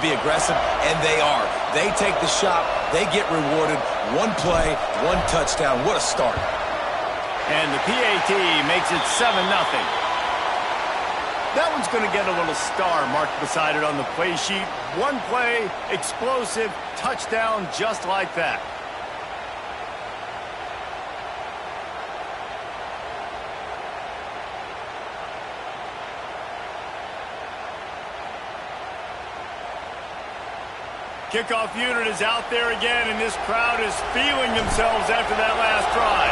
be aggressive, and they are. They take the shot. They get rewarded. One play, one touchdown. What a start. And the PAT makes it 7-0. That one's going to get a little star marked beside it on the play sheet. One play, explosive, touchdown, just like that. Kickoff unit is out there again, and this crowd is feeling themselves after that last drive.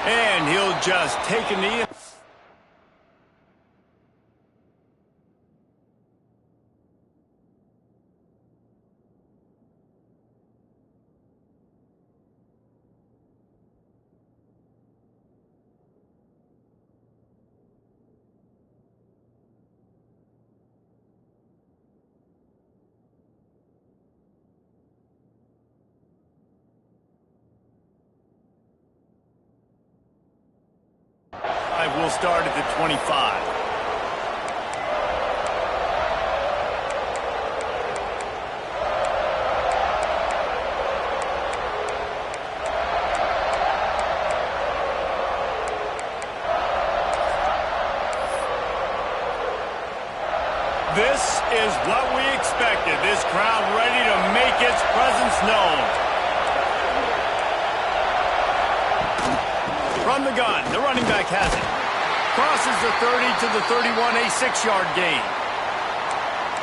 And he'll just take a knee. We'll start at the 25. This is what we expected. This crowd ready to make its presence known. From the gun, the running back has it. Crosses the 30 to the 31, a 6-yard gain.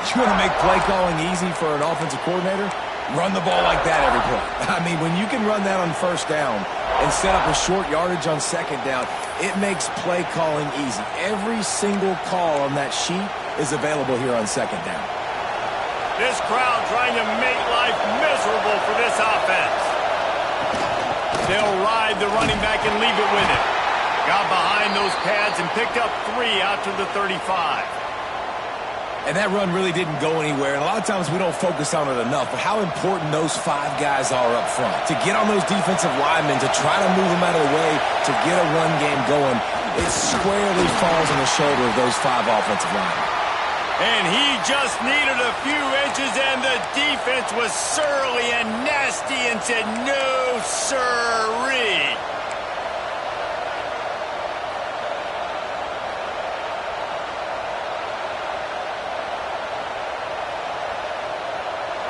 You want to make play calling easy for an offensive coordinator? Run the ball like that every play. I mean, when you can run that on first down and set up a short yardage on second down, it makes play calling easy. Every single call on that sheet is available here on second down. This crowd trying to make life miserable for this offense. They'll ride the running back and leave it with it. Got behind those pads and picked up 3 out to the 35. And that run really didn't go anywhere. And a lot of times we don't focus on it enough, but how important those 5 guys are up front. To get on those defensive linemen, to try to move them out of the way, to get a run game going, it squarely falls on the shoulder of those 5 offensive linemen. And he just needed a few inches, and the defense was surly and nasty and said, no, sirree.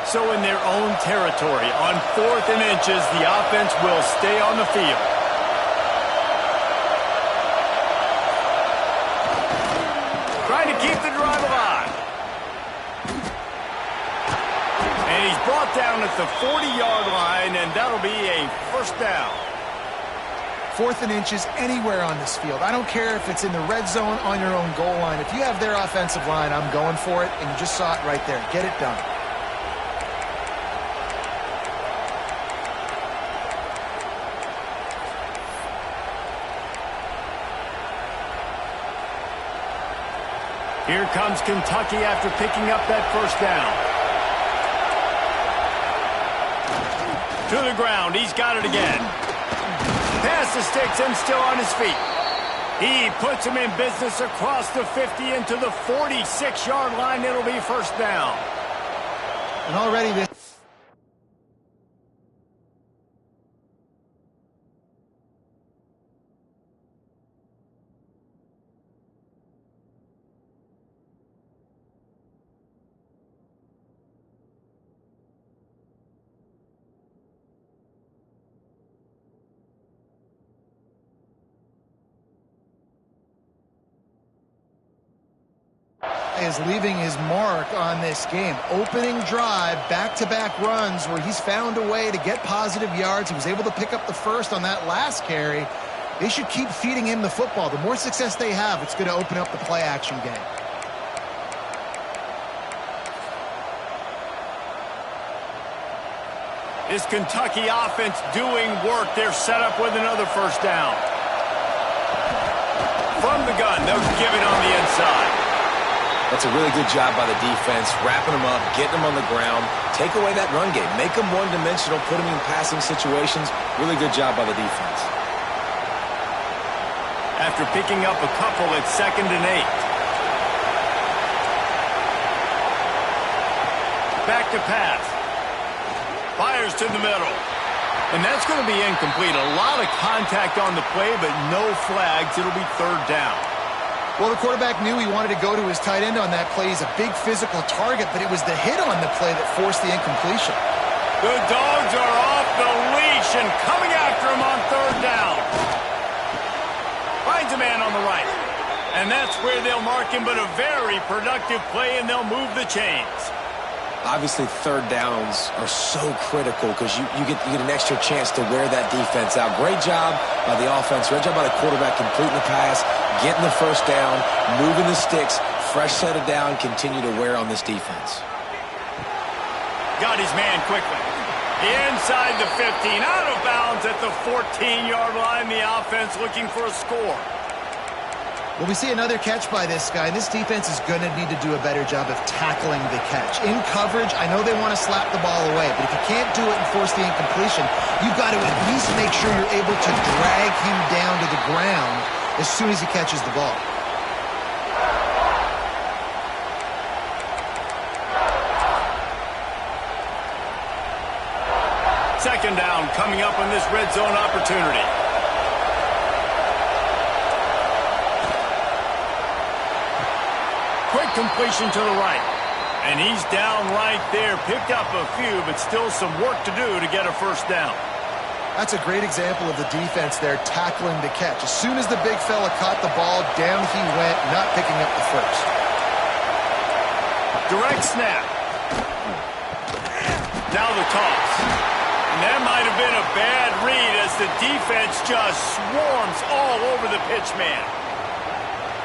So in their own territory, on 4th and inches, the offense will stay on the field. Trying to keep the drive alive. And he's brought down at the 40-yard line, and that'll be a first down. 4th and inches anywhere on this field. I don't care if it's in the red zone, on your own goal line. If you have their offensive line, I'm going for it, and you just saw it right there. Get it done. Here comes Kentucky after picking up that first down. To the ground, he's got it again. Pass the sticks and still on his feet. He puts him in business across the 50 into the 46-yard line. It'll be first down. And already this... is leaving his mark on this game. Opening drive, back-to-back runs where he's found a way to get positive yards. He was able to pick up the first on that last carry. They should keep feeding him the football. The more success they have, it's going to open up the play-action game. This Kentucky offense doing work. They're set up with another first down. From the gun, they'll give it on the inside. That's a really good job by the defense, wrapping them up, getting them on the ground, take away that run game, make them one-dimensional, put them in passing situations. Really good job by the defense. after picking up a couple at 2nd and 8. Back to pass. Fires to the middle. And that's going to be incomplete. A lot of contact on the play, but no flags. It'll be 3rd down. Well, the quarterback knew he wanted to go to his tight end on that play. He's a big physical target, but it was the hit on the play that forced the incompletion. The Dogs are off the leash and coming after him on 3rd down. Finds a man on the right. And that's where they'll mark him, but a very productive play, and they'll move the chains. Obviously, 3rd downs are so critical because you get an extra chance to wear that defense out. Great job by the offense. Great job by the quarterback completing the pass, getting the 1st down, moving the sticks, fresh set of down, continue to wear on this defense. Got his man quickly. Inside the 15, out of bounds at the 14-yard line. The offense looking for a score. Well, we see another catch by this guy, and this defense is going to need to do a better job of tackling the catch. In coverage, I know they want to slap the ball away, but if you can't do it and force the incompletion, you've got to at least make sure you're able to drag him down to the ground as soon as he catches the ball. Second down coming up on this red zone opportunity. Quick completion to the right. And he's down right there. Picked up a few, but still some work to do to get a 1st down. That's a great example of the defense there tackling the catch. As soon as the big fella caught the ball, down he went, not picking up the 1st. Direct snap. Now the toss. And that might have been a bad read as the defense just swarms all over the pitch man.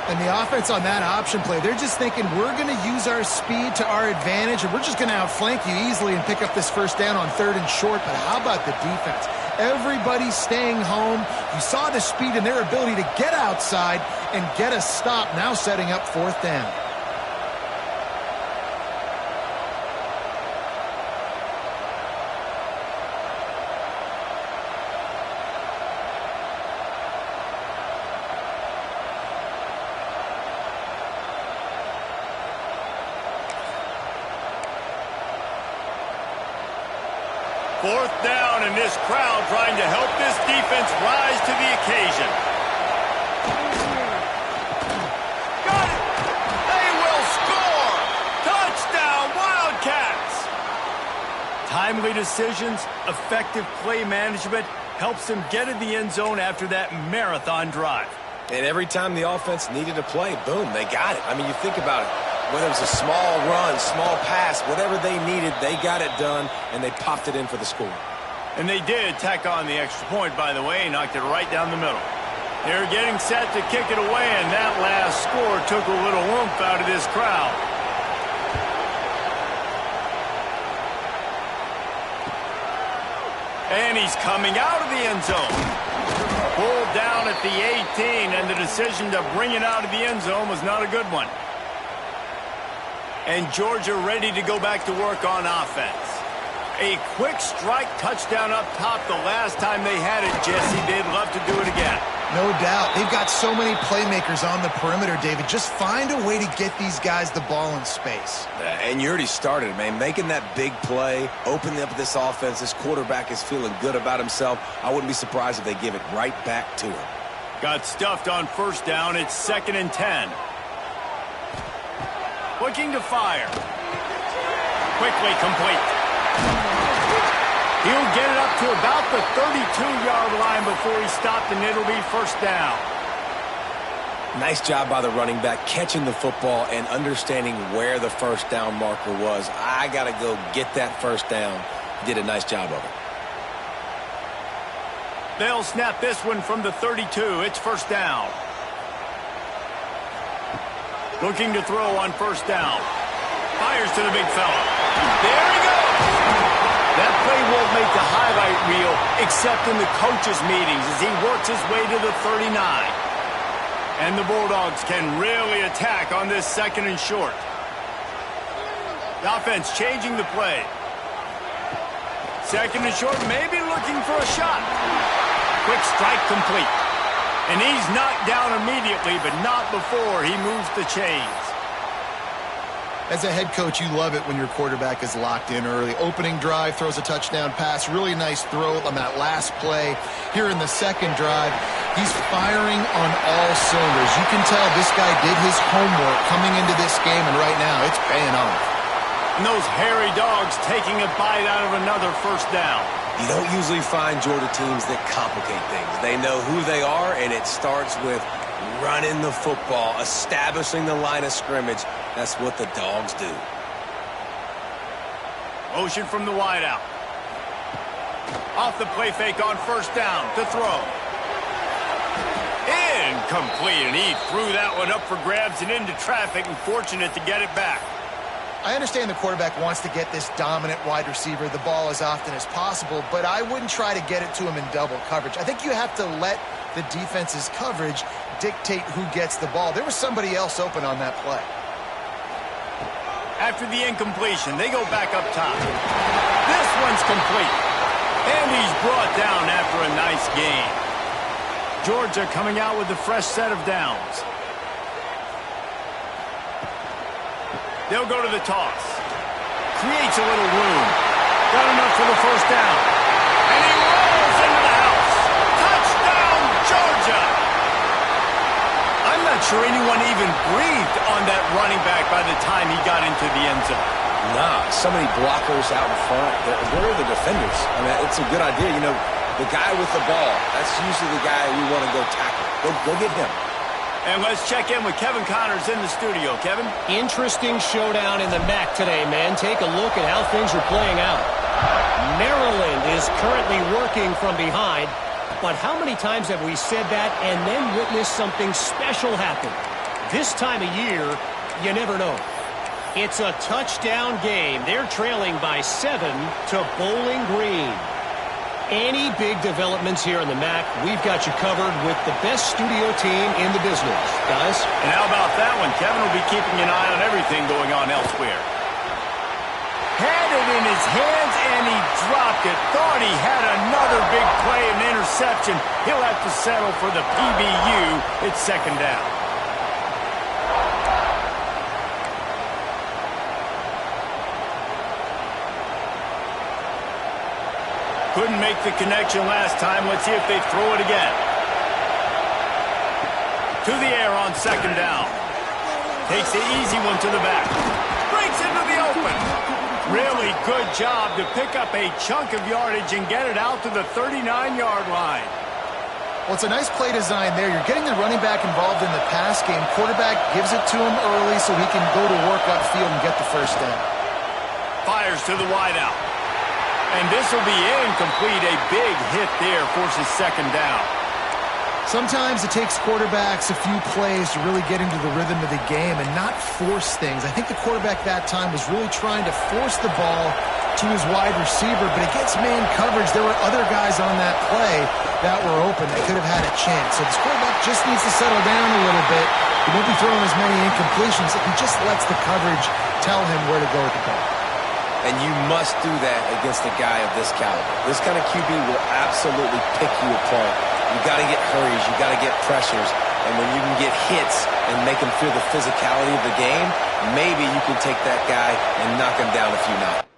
And the offense on that option play, they're just thinking we're going to use our speed to our advantage and we're just going to outflank you easily and pick up this 1st down on 3rd and short. But how about the defense? Everybody's staying home. You saw the speed and their ability to get outside and get a stop, now setting up 4th down. Fourth down, and this crowd trying to help this defense rise to the occasion. Got it! They will score! Touchdown, Wildcats! Timely decisions, effective play management helps them get in the end zone after that marathon drive. And every time the offense needed a play, boom, they got it. I mean, you think about it. Whether it was a small run, small pass, whatever they needed, they got it done, and they popped it in for the score. And they did tack on the extra point, by the way, knocked it right down the middle. They're getting set to kick it away, and that last score took a little oomph out of this crowd. And he's coming out of the end zone. Pulled down at the 18, and the decision to bring it out of the end zone was not a good one. And Georgia ready to go back to work on offense. A quick strike touchdown up top the last time they had it, Jesse. They'd love to do it again. No doubt. They've got so many playmakers on the perimeter, David. Just find a way to get these guys the ball in space. And you already started, man. Making that big play, opening up this offense. This quarterback is feeling good about himself. I wouldn't be surprised if they give it right back to him. Got stuffed on 1st down. It's 2nd and 10. Looking to fire. Quickly complete. He'll get it up to about the 32-yard line before he stopped, and it'll be 1st down. Nice job by the running back, catching the football and understanding where the 1st down marker was. I got to go get that 1st down. He did a nice job of it. They'll snap this one from the 32. It's 1st down. Looking to throw on 1st down. Fires to the big fella. There he goes! That play won't make the highlight reel except in the coaches' meetings as he works his way to the 39. And the Bulldogs can really attack on this 2nd and short. The offense changing the play. 2nd and short, maybe looking for a shot. Quick strike complete. And he's knocked down immediately, but not before he moves the chains. As a head coach, you love it when your quarterback is locked in early. Opening drive, throws a touchdown pass. Really nice throw on that last play. Here in the second drive, he's firing on all cylinders. You can tell this guy did his homework coming into this game, and right now it's paying off. And those hairy dogs taking a bite out of another first down. You don't usually find Georgia teams that complicate things. They know who they are, and it starts with running the football, establishing the line of scrimmage. That's what the dogs do. Motion from the wideout. Off the play fake on first down to throw. Incomplete, and he threw that one up for grabs and into traffic, and fortunate to get it back. I understand the quarterback wants to get this dominant wide receiver the ball as often as possible, but I wouldn't try to get it to him in double coverage. I think you have to let the defense's coverage dictate who gets the ball. There was somebody else open on that play. After the incompletion, they go back up top. This one's complete. And he's brought down after a nice gain. Georgia coming out with a fresh set of downs. They'll go to the toss. Creates a little room. Got enough for the first down. And he rolls into the house. Touchdown, Georgia! I'm not sure anyone even breathed on that running back by the time he got into the end zone. Nah, so many blockers out in front. Where are the defenders? I mean, it's a good idea. You know, the guy with the ball, that's usually the guy we want to go tackle. Go get him. And let's check in with Kevin Connors in the studio. Kevin? Interesting showdown in the MAC today, man. Take a look at how things are playing out. Maryland is currently working from behind, but how many times have we said that and then witnessed something special happen? This time of year, you never know. It's a touchdown game. They're trailing by 7 to Bowling Green. Any big developments here in the MAC, we've got you covered with the best studio team in the business, guys. And how about that one? Kevin will be keeping an eye on everything going on elsewhere. Had it in his hands, and he dropped it. Thought he had another big play, an interception. He'll have to settle for the PBU. It's second down. Couldn't make the connection last time. Let's see if they throw it again. To the air on second down. Takes the easy one to the back. Breaks into the open. Really good job to pick up a chunk of yardage and get it out to the 39-yard line. Well, it's a nice play design there. You're getting the running back involved in the pass game. Quarterback gives it to him early so he can go to work upfield and get the first down. Fires to the wideout. And this will be incomplete. A big hit there forces second down. Sometimes it takes quarterbacks a few plays to really get into the rhythm of the game and not force things. I think the quarterback that time was really trying to force the ball to his wide receiver, but against man coverage, there were other guys on that play that were open that could have had a chance. So this quarterback just needs to settle down a little bit. He won't be throwing as many incompletions if he just lets the coverage tell him where to go with the ball. And you must do that against a guy of this caliber. This kind of QB will absolutely pick you apart. You got to get hurries. You got to get pressures. And when you can get hits and make him feel the physicality of the game, maybe you can take that guy and knock him down a few notches.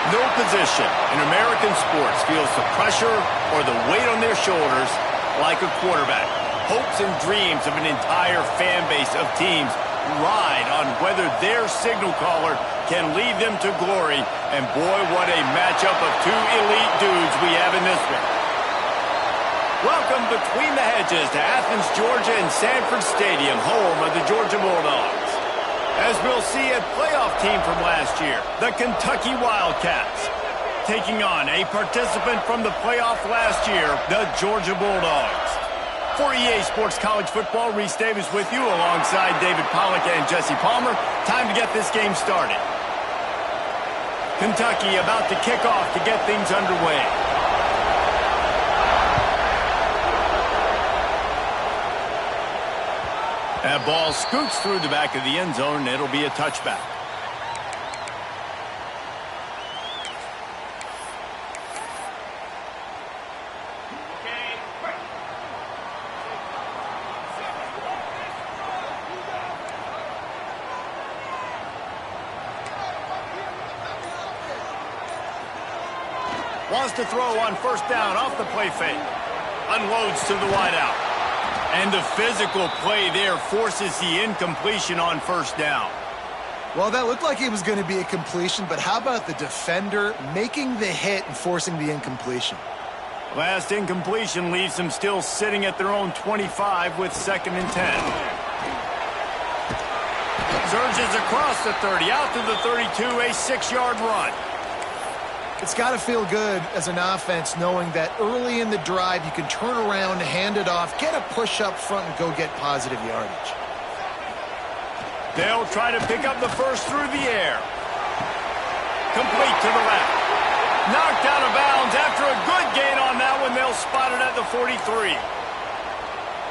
No position in American sports feels the pressure or the weight on their shoulders like a quarterback. Hopes and dreams of an entire fan base of teams ride on whether their signal caller can lead them to glory. And boy, what a matchup of two elite dudes we have in this one. Welcome between the hedges to Athens, Georgia and Sanford Stadium, home of the Georgia Bulldogs. As we'll see, a playoff team from last year, the Kentucky Wildcats, taking on a participant from the playoff last year, the Georgia Bulldogs. For EA Sports College Football, Reese Davis with you alongside David Pollack and Jesse Palmer. Time to get this game started. Kentucky about to kick off to get things underway. That ball scoots through the back of the end zone, and it'll be a touchback. Wants to throw on first down off the play fake. Unloads to the wideout. And the physical play there forces the incompletion on first down. Well, that looked like it was going to be a completion, but how about the defender making the hit and forcing the incompletion? Last incompletion leaves them still sitting at their own 25 with 2nd and 10. Surges across the 30, out to the 32, a 6-yard run. It's got to feel good as an offense knowing that early in the drive you can turn around, hand it off, get a push up front, and go get positive yardage. They'll try to pick up the first through the air. Complete to the left. Knocked out of bounds after a good gain on that one. They'll spot it at the 43.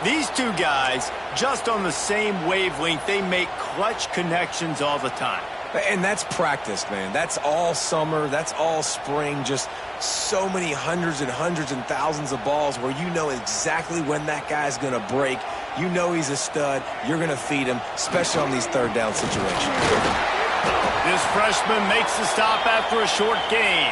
These two guys, just on the same wavelength, they make clutch connections all the time. And that's practice, man. That's all summer. That's all spring. Just so many hundreds and thousands of balls where you know exactly when that guy's going to break. You know he's a stud. You're going to feed him, especially on these third down situations. This freshman makes the stop after a short gain.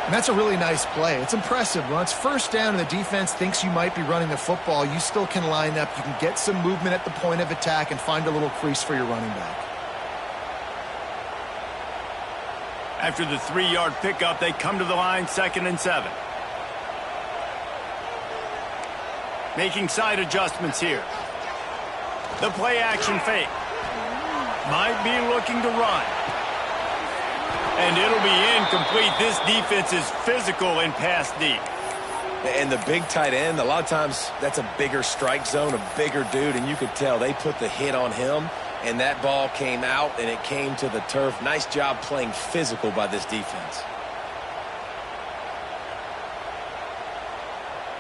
And that's a really nice play. It's impressive. When it's first down and the defense thinks you might be running the football, you still can line up. You can get some movement at the point of attack and find a little crease for your running back. After the 3-yard pickup, they come to the line, 2nd and 7. Making side adjustments here. The play action fake. Might be looking to run. And it'll be incomplete. This defense is physical and pass deep. And the big tight end, a lot of times that's a bigger strike zone, a bigger dude, and you could tell they put the hit on him. And that ball came out, and it came to the turf. Nice job playing physical by this defense.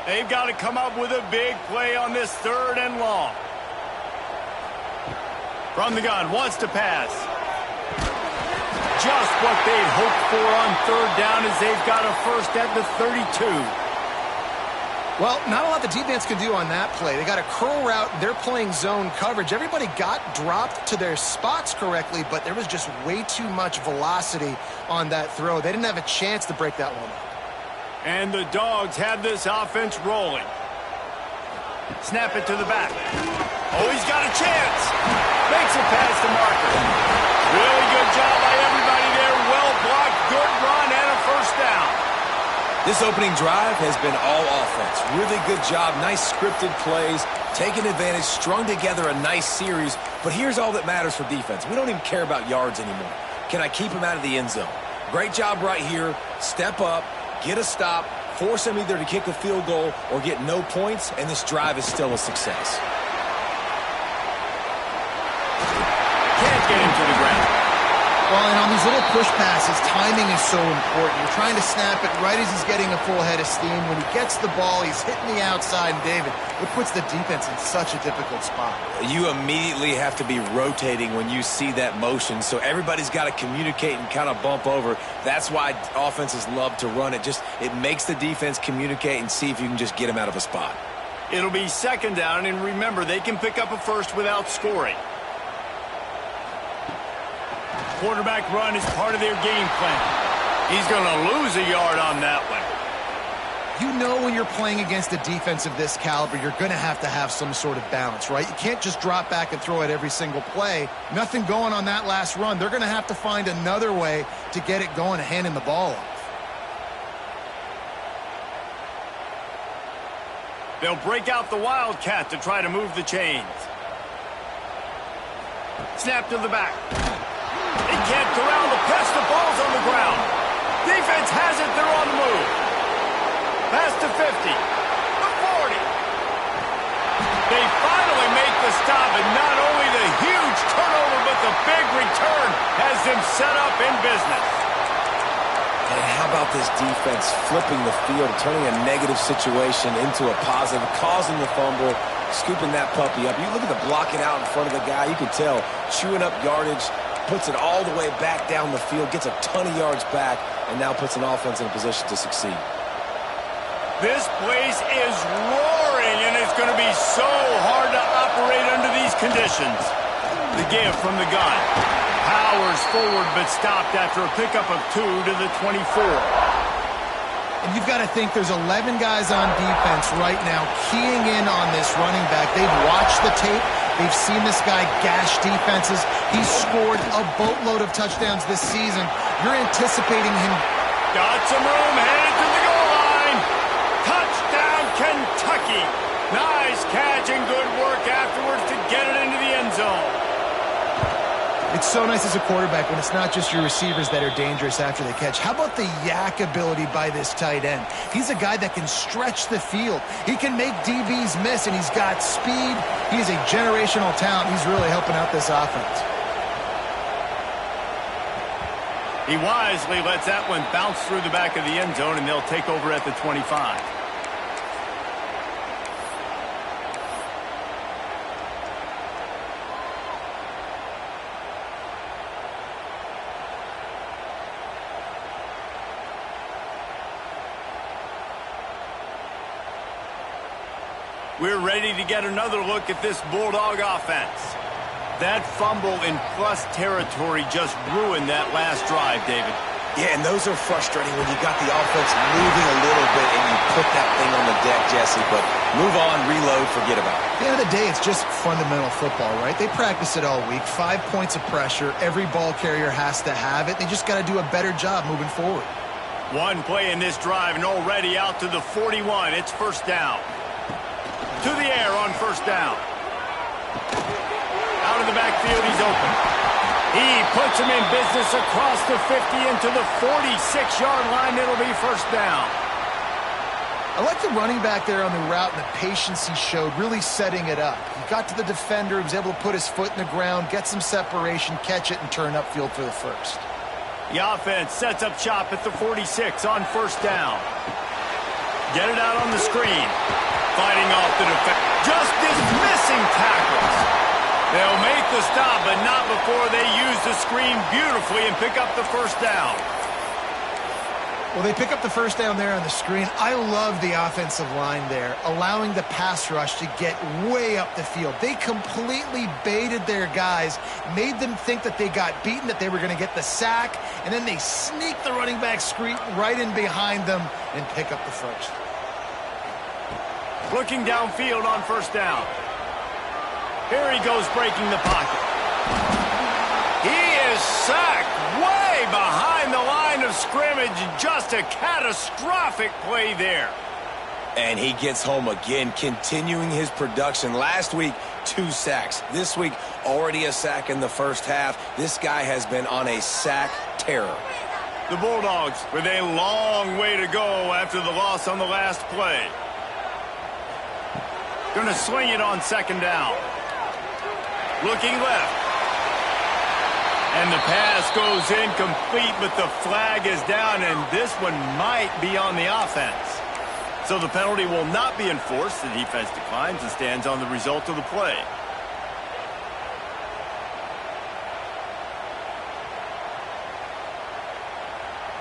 They've got to come up with a big play on this 3rd and long. From the gun, wants to pass. Just what they'd hoped for on 3rd down as they've got a first at the 32. Well, not a lot the defense can do on that play. They got a curl route. They're playing zone coverage. Everybody got dropped to their spots correctly, but there was just way too much velocity on that throw. They didn't have a chance to break that one up. And the Dogs have this offense rolling. Snap it to the back. Oh, he's got a chance. Makes it past the marker. Really good job by everybody there. Well blocked, good run, and a first down. This opening drive has been all offense. Really good job, nice scripted plays, taking advantage, strung together a nice series. But here's all that matters for defense. We don't even care about yards anymore. Can I keep him out of the end zone? Great job right here. Step up, get a stop, force him either to kick a field goal or get no points, and this drive is still a success. Can't get him to the ground. Well, and on these little push passes, timing is so important. You're trying to snap it right as he's getting a full head of steam. When he gets the ball, he's hitting the outside. And, David, it puts the defense in such a difficult spot. You immediately have to be rotating when you see that motion, so everybody's got to communicate and kind of bump over. That's why offenses love to run it. It makes the defense communicate and see if you can just get him out of a spot. It'll be 2nd down, and remember, they can pick up a first without scoring. Quarterback run is part of their game plan. He's going to lose a yard on that one. You know when you're playing against a defense of this caliber, you're going to have some sort of balance, right? You can't just drop back and throw it every single play. Nothing going on that last run. They're going to have to find another way to get it going and handing the ball off. They'll break out the Wildcat to try to move the chains. Snap to the back. He can't corral the pass. The ball's on the ground. Defense has it. They're on the move. Pass to 50. The 40. They finally make the stop, and not only the huge turnover, but the big return has them set up in business. And how about this defense flipping the field, turning a negative situation into a positive, causing the fumble, scooping that puppy up. You look at the blocking out in front of the guy, you can tell, chewing up yardage, puts it all the way back down the field, gets a ton of yards back, and now puts an offense in a position to succeed. This place is roaring, and it's going to be so hard to operate under these conditions. The give from the gun. Powers forward, but stopped after a pickup of 2 to the 24. And you've got to think there's 11 guys on defense right now keying in on this running back. They've watched the tape. They've seen this guy gash defenses. He's scored a boatload of touchdowns this season. You're anticipating him. Got some room, headed to the goal line. Touchdown, Kentucky. Nice catch and good work afterwards to get it into the end zone. It's so nice as a quarterback when it's not just your receivers that are dangerous after the catch. How about the yak ability by this tight end? He's a guy that can stretch the field. He can make DBs miss, and he's got speed. He's a generational talent. He's really helping out this offense. He wisely lets that one bounce through the back of the end zone, and they'll take over at the 25. We're ready to get another look at this Bulldog offense. That fumble in plus territory just ruined that last drive, David. Yeah, and those are frustrating when you got the offense moving a little bit and you put that thing on the deck, Jesse. But move on, reload, forget about it. At the end of the day, it's just fundamental football, right? They practice it all week. 5 points of pressure. Every ball carrier has to have it. They just got to do a better job moving forward. One play in this drive and already out to the 41. It's first down. To the air on first down. Out of the backfield, he's open. He puts him in business across the 50 into the 46-yard line. It'll be first down. I like the running back there on the route and the patience he showed, really setting it up. He got to the defender, he was able to put his foot in the ground, get some separation, catch it, and turn upfield for the first. The offense sets up shop at the 46 on first down. Get it out on the screen. Fighting off the defense. Just dismissing tackles. They'll make the stop, but not before they use the screen beautifully and pick up the first down. Well, they pick up the first down there on the screen. I love the offensive line there, allowing the pass rush to get way up the field. They completely baited their guys, made them think that they got beaten, that they were going to get the sack, and then they sneak the running back screen right in behind them and pick up the first. Looking downfield on first down. Here he goes breaking the pocket. He is sacked way behind the line of scrimmage. Just a catastrophic play there. And he gets home again, continuing his production. Last week, 2 sacks. This week, already a sack in the first half. This guy has been on a sack terror. The Bulldogs with a long way to go after the loss on the last play. Going to swing it on second down. Looking left. And the pass goes incomplete, but the flag is down, and this one might be on the offense. So the penalty will not be enforced. The defense declines and stands on the result of the play.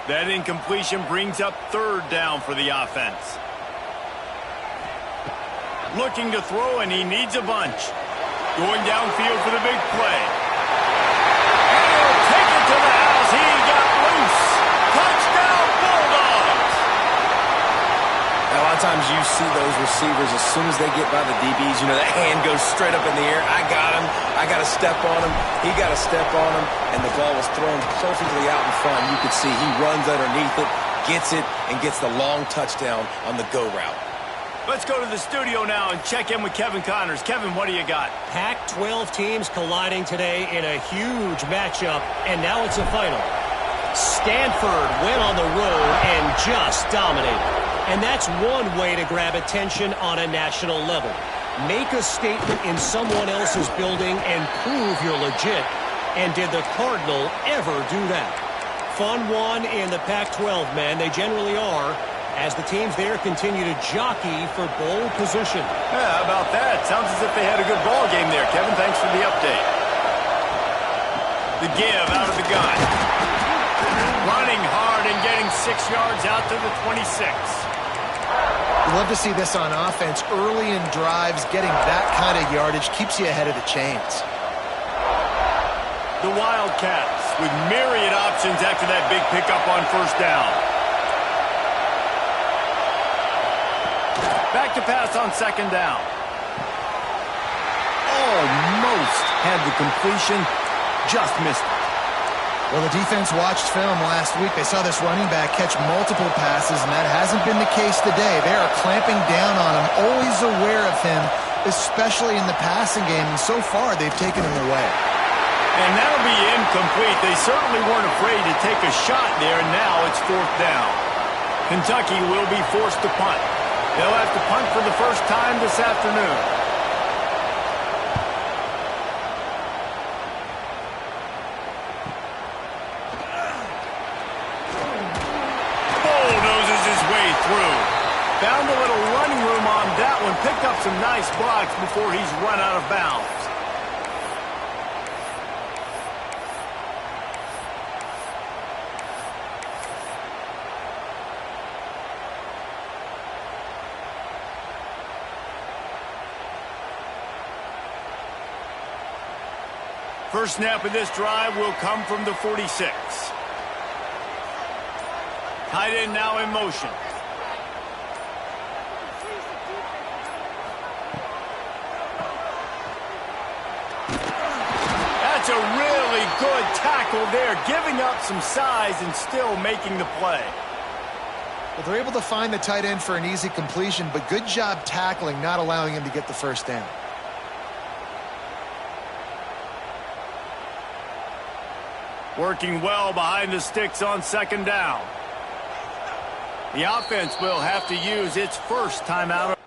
That incompletion brings up third down for the offense. Looking to throw, and he needs a bunch. Going downfield for the big play. And he'll take it to the house. He got loose. Touchdown! see those receivers as soon as they get by the DBs. You know, that hand goes straight up in the air. I got him. I got to step on him. He got to step on him. And the ball was thrown perfectly out in front. You could see he runs underneath it, gets it, and gets the long touchdown on the go route. Let's go to the studio now and check in with Kevin Connors. Kevin, what do you got? Pac-12 teams colliding today in a huge matchup, and now it's a final. Stanford went on the road and just dominated. And that's one way to grab attention on a national level. Make a statement in someone else's building and prove you're legit. And did the Cardinal ever do that? Fun one in the Pac-12, man. They generally are, as the teams there continue to jockey for bowl position. Yeah, how about that? Sounds as if they had a good ball game there, Kevin. Thanks for the update. The give out of the gun. Running hard and getting 6 yards out to the 26. You love to see this on offense. Early in drives, getting that kind of yardage keeps you ahead of the chains. The Wildcats with myriad options after that big pickup on first down. Back to pass on second down. Almost had the completion, just missed it. Well, the defense watched film last week. They saw this running back catch multiple passes, and that hasn't been the case today. They are clamping down on him, always aware of him, especially in the passing game, and so far they've taken him away. And that'll be incomplete. They certainly weren't afraid to take a shot there, and now it's fourth down. Kentucky will be forced to punt. They'll have to punt for the first time this afternoon. Found a little running room on that one. Picked up some nice blocks before he's run out of bounds. First snap of this drive will come from the 46. Tight end now in motion. That's a really good tackle there, giving up some size and still making the play. Well, they're able to find the tight end for an easy completion, but good job tackling, not allowing him to get the first down. Working well behind the sticks on second down. The offense will have to use its first timeout.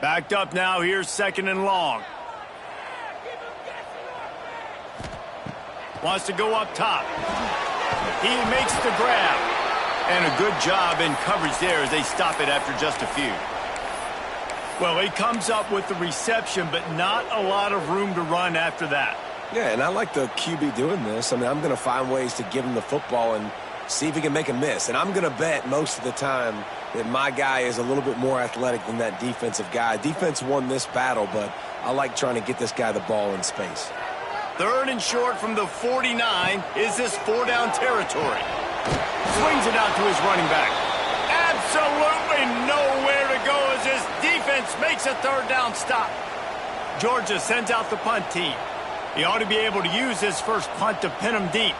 Backed up now, here's second and long. Wants to go up top. He makes the grab. And a good job in coverage there as they stop it after just a few. Well, he comes up with the reception, but not a lot of room to run after that. Yeah, and I like the QB doing this. I mean, I'm going to find ways to give him the football and see if he can make a miss. And I'm going to bet most of the time that my guy is a little bit more athletic than that defensive guy. Defense won this battle, but I like trying to get this guy the ball in space. Third and short from the 49. Is this four-down territory? Swings it out to his running back. Absolutely nowhere to go as this defense makes a third down stop. Georgia sends out the punt team. He ought to be able to use his first punt to pin him deep.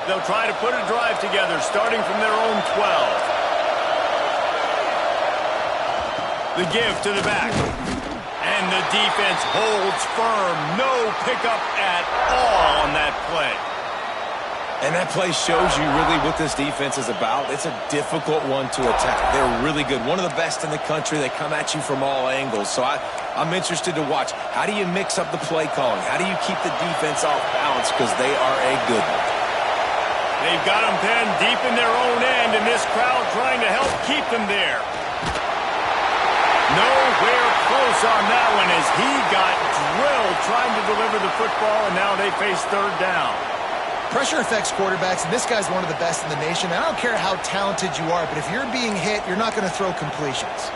They'll try to put a drive together, starting from their own 12. The give to the back. And the defense holds firm. No pickup at all on that play. And that play shows you really what this defense is about. It's a difficult one to attack. They're really good. One of the best in the country. They come at you from all angles. So I'm interested to watch. How do you mix up the play calling? How do you keep the defense off balance? Because they are a good one. They've got them pinned deep in their own end, and this crowd trying to help keep them there. Nowhere close on that one as he got drilled trying to deliver the football, and now they face third down. Pressure affects quarterbacks, and this guy's one of the best in the nation. I don't care how talented you are, but if you're being hit, you're not going to throw completions.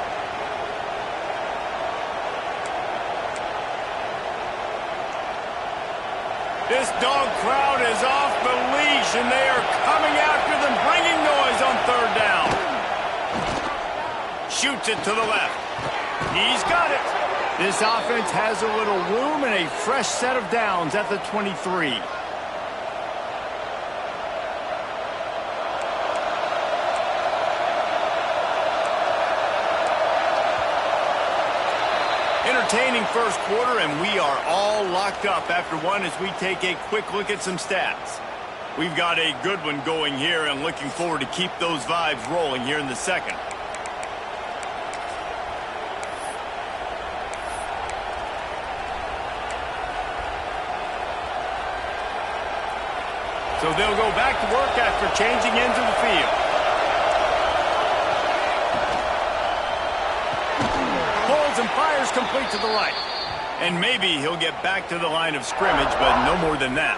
This dog crowd is off the leash, and they are coming after them, bringing noise on third down. Shoots it to the left. He's got it. This offense has a little room and a fresh set of downs at the 23. Entertaining first quarter, and we are all locked up after one as we take a quick look at some stats. We've got a good one going here and looking forward to keep those vibes rolling here in the second. So they'll go back to work after changing into the field. Pulls and fires complete to the right. And maybe he'll get back to the line of scrimmage, but no more than that.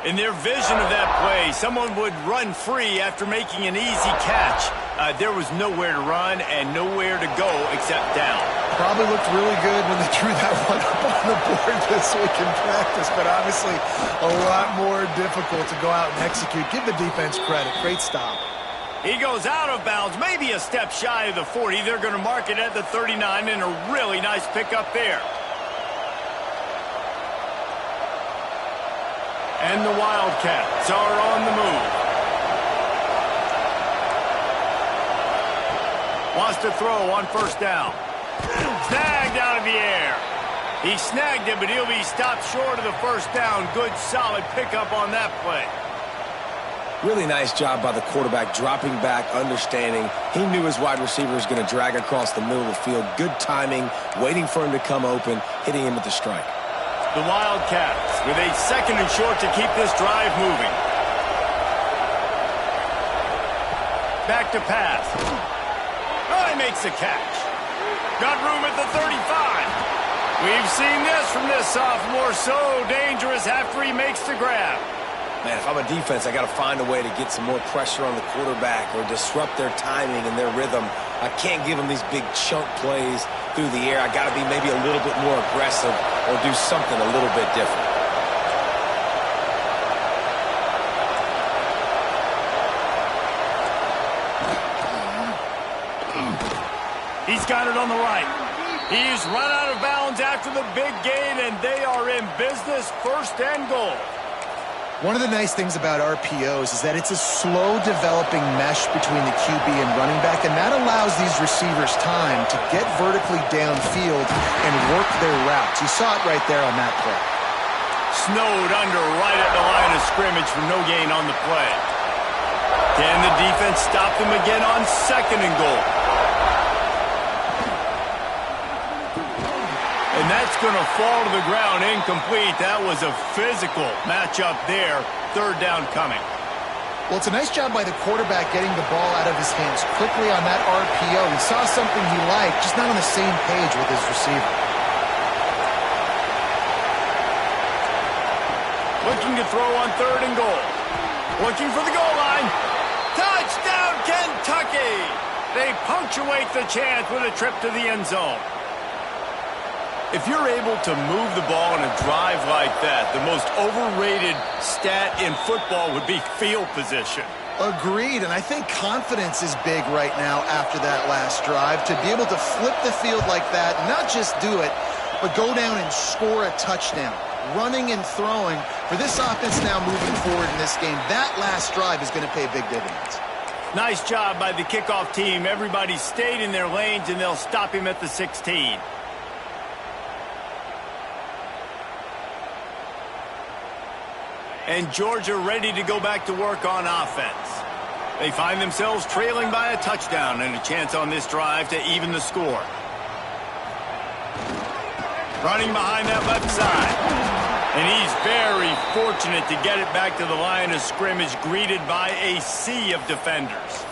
In their vision of that play, someone would run free after making an easy catch. There was nowhere to run and nowhere to go except down. Probably looked really good when they threw that one up on the board this week in practice, but obviously a lot more difficult to go out and execute. Give the defense credit. Great stop. He goes out of bounds, maybe a step shy of the 40. They're going to mark it at the 39, and a really nice pickup there. And the Wildcats are on the move. Wants to throw on first down. Snagged out of the air. He snagged it, but he'll be stopped short of the first down. Good, solid pickup on that play. Really nice job by the quarterback, dropping back, understanding. He knew his wide receiver was going to drag across the middle of the field. Good timing, waiting for him to come open, hitting him with the strike. The Wildcats with a second and short to keep this drive moving. Back to pass. Oh, he makes the catch. Got room at the 35. We've seen this from this sophomore. So dangerous after he makes the grab. Man, if I'm a defense, I got to find a way to get some more pressure on the quarterback or disrupt their timing and their rhythm. I can't give them these big chunk plays through the air. I got to be maybe a little bit more aggressive or do something a little bit different. He's got it on the right. He's run out of bounds after the big gain, and they are in business, first and goal. One of the nice things about RPOs is that it's a slow-developing mesh between the QB and running back, and that allows these receivers time to get vertically downfield and work their routes. You saw it right there on that play. Snowed under right at the line of scrimmage for no gain on the play. Can the defense stop them again on second and goal? And that's going to fall to the ground incomplete. That was a physical matchup there. Third down coming. Well, it's a nice job by the quarterback getting the ball out of his hands quickly on that RPO. He saw something he liked, just not on the same page with his receiver. Looking to throw on third and goal. Looking for the goal line. Touchdown, Kentucky! They punctuate the chance with a trip to the end zone. If you're able to move the ball in a drive like that, the most overrated stat in football would be field position. Agreed, and I think confidence is big right now after that last drive. To be able to flip the field like that, not just do it, but go down and score a touchdown. running and throwing. For this offense now moving forward in this game, that last drive is going to pay big dividends. Nice job by the kickoff team. Everybody stayed in their lanes, and they'll stop him at the 16. And Georgia ready to go back to work on offense. They find themselves trailing by a touchdown and a chance on this drive to even the score. Running behind that left side. And he's very fortunate to get it back to the line of scrimmage, greeted by a sea of defenders.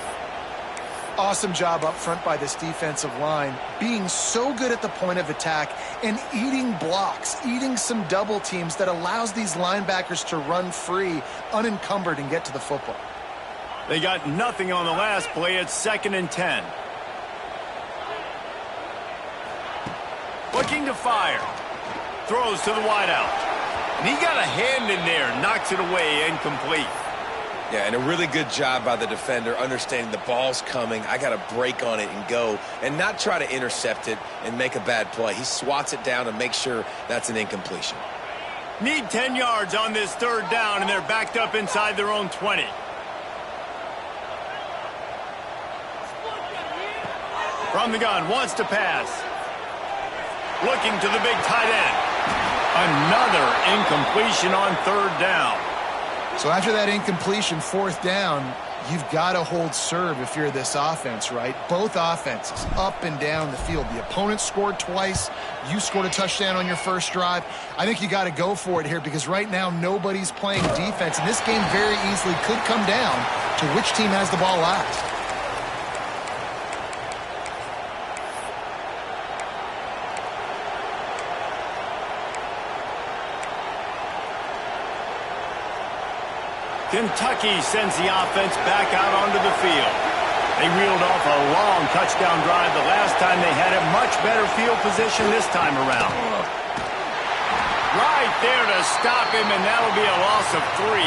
Awesome job up front by this defensive line, being so good at the point of attack and eating blocks, eating some double teams that allows these linebackers to run free, unencumbered, and get to the football. They got nothing on the last play. It's 2nd and 10. Looking to fire. Throws to the wideout. And he got a hand in there, knocks it away, incomplete. Yeah, and a really good job by the defender, understanding the ball's coming. I got to break on it and go, and not try to intercept it and make a bad play. He swats it down and makes sure that's an incompletion. Need 10 yards on this 3rd down, and they're backed up inside their own 20. From the gun, wants to pass. Looking to the big tight end. Another incompletion on 3rd down. So after that incompletion, 4th down, you've got to hold serve if you're this offense, right? Both offenses up and down the field. The opponent scored twice. You scored a touchdown on your first drive. I think you got to go for it here because right now nobody's playing defense. And this game very easily could come down to which team has the ball last. Kentucky sends the offense back out onto the field. They reeled off a long touchdown drive the last time they had it. Much better field position this time around. Right there to stop him, and that'll be a loss of 3.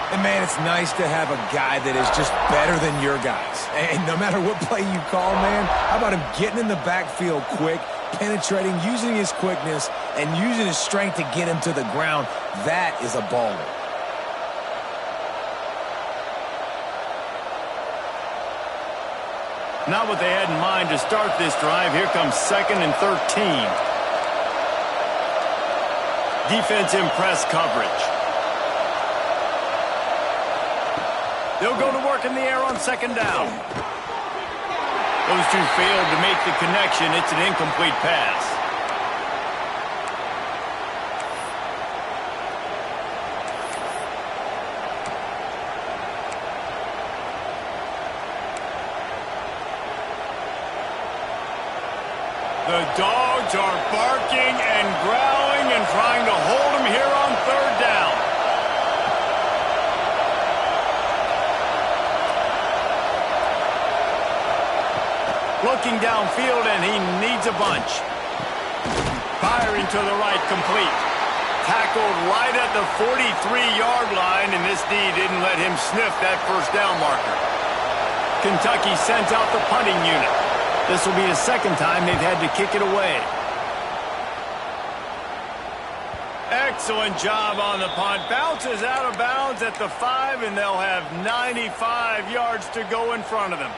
And, man, it's nice to have a guy that is just better than your guys. And no matter what play you call, man, how about him getting in the backfield quick, penetrating, using his quickness, and using his strength to get him to the ground. That is a baller. Not what they had in mind to start this drive. Here comes 2nd and 13. Defense in press coverage. They'll go to work in the air on 2nd down. Those two failed to make the connection. It's an incomplete pass. The dogs are barking and growling and trying to hold him here on 3rd down. Looking downfield, and he needs a bunch. Firing to the right, complete. Tackled right at the 43-yard line, and this D didn't let him sniff that 1st down marker. Kentucky sends out the punting unit. This will be the 2nd time they've had to kick it away. Excellent job on the punt. Bounces out of bounds at the 5, and they'll have 95 yards to go in front of them.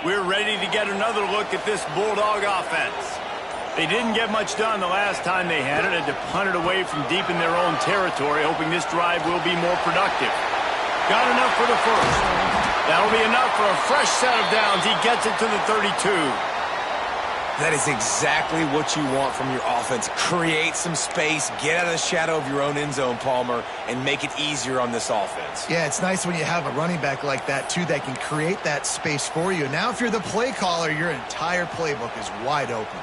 We're ready to get another look at this Bulldog offense. They didn't get much done the last time they had it. Had to punt it away from deep in their own territory, hoping this drive will be more productive. Got enough for the 1st. That'll be enough for a fresh set of downs. He gets it to the 32. That is exactly what you want from your offense. Create some space, get out of the shadow of your own end zone, Palmer, and make it easier on this offense. Yeah, it's nice when you have a running back like that, too, that can create that space for you. Now, if you're the play caller, your entire playbook is wide open.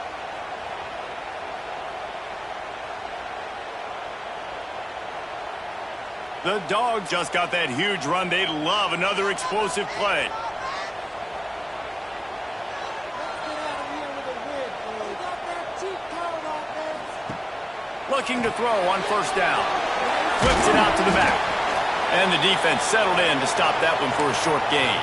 The Dogs just got that huge run. They'd love another explosive play. looking to throw on first down. Flips it out to the back. And the defense settled in to stop that one for a short gain.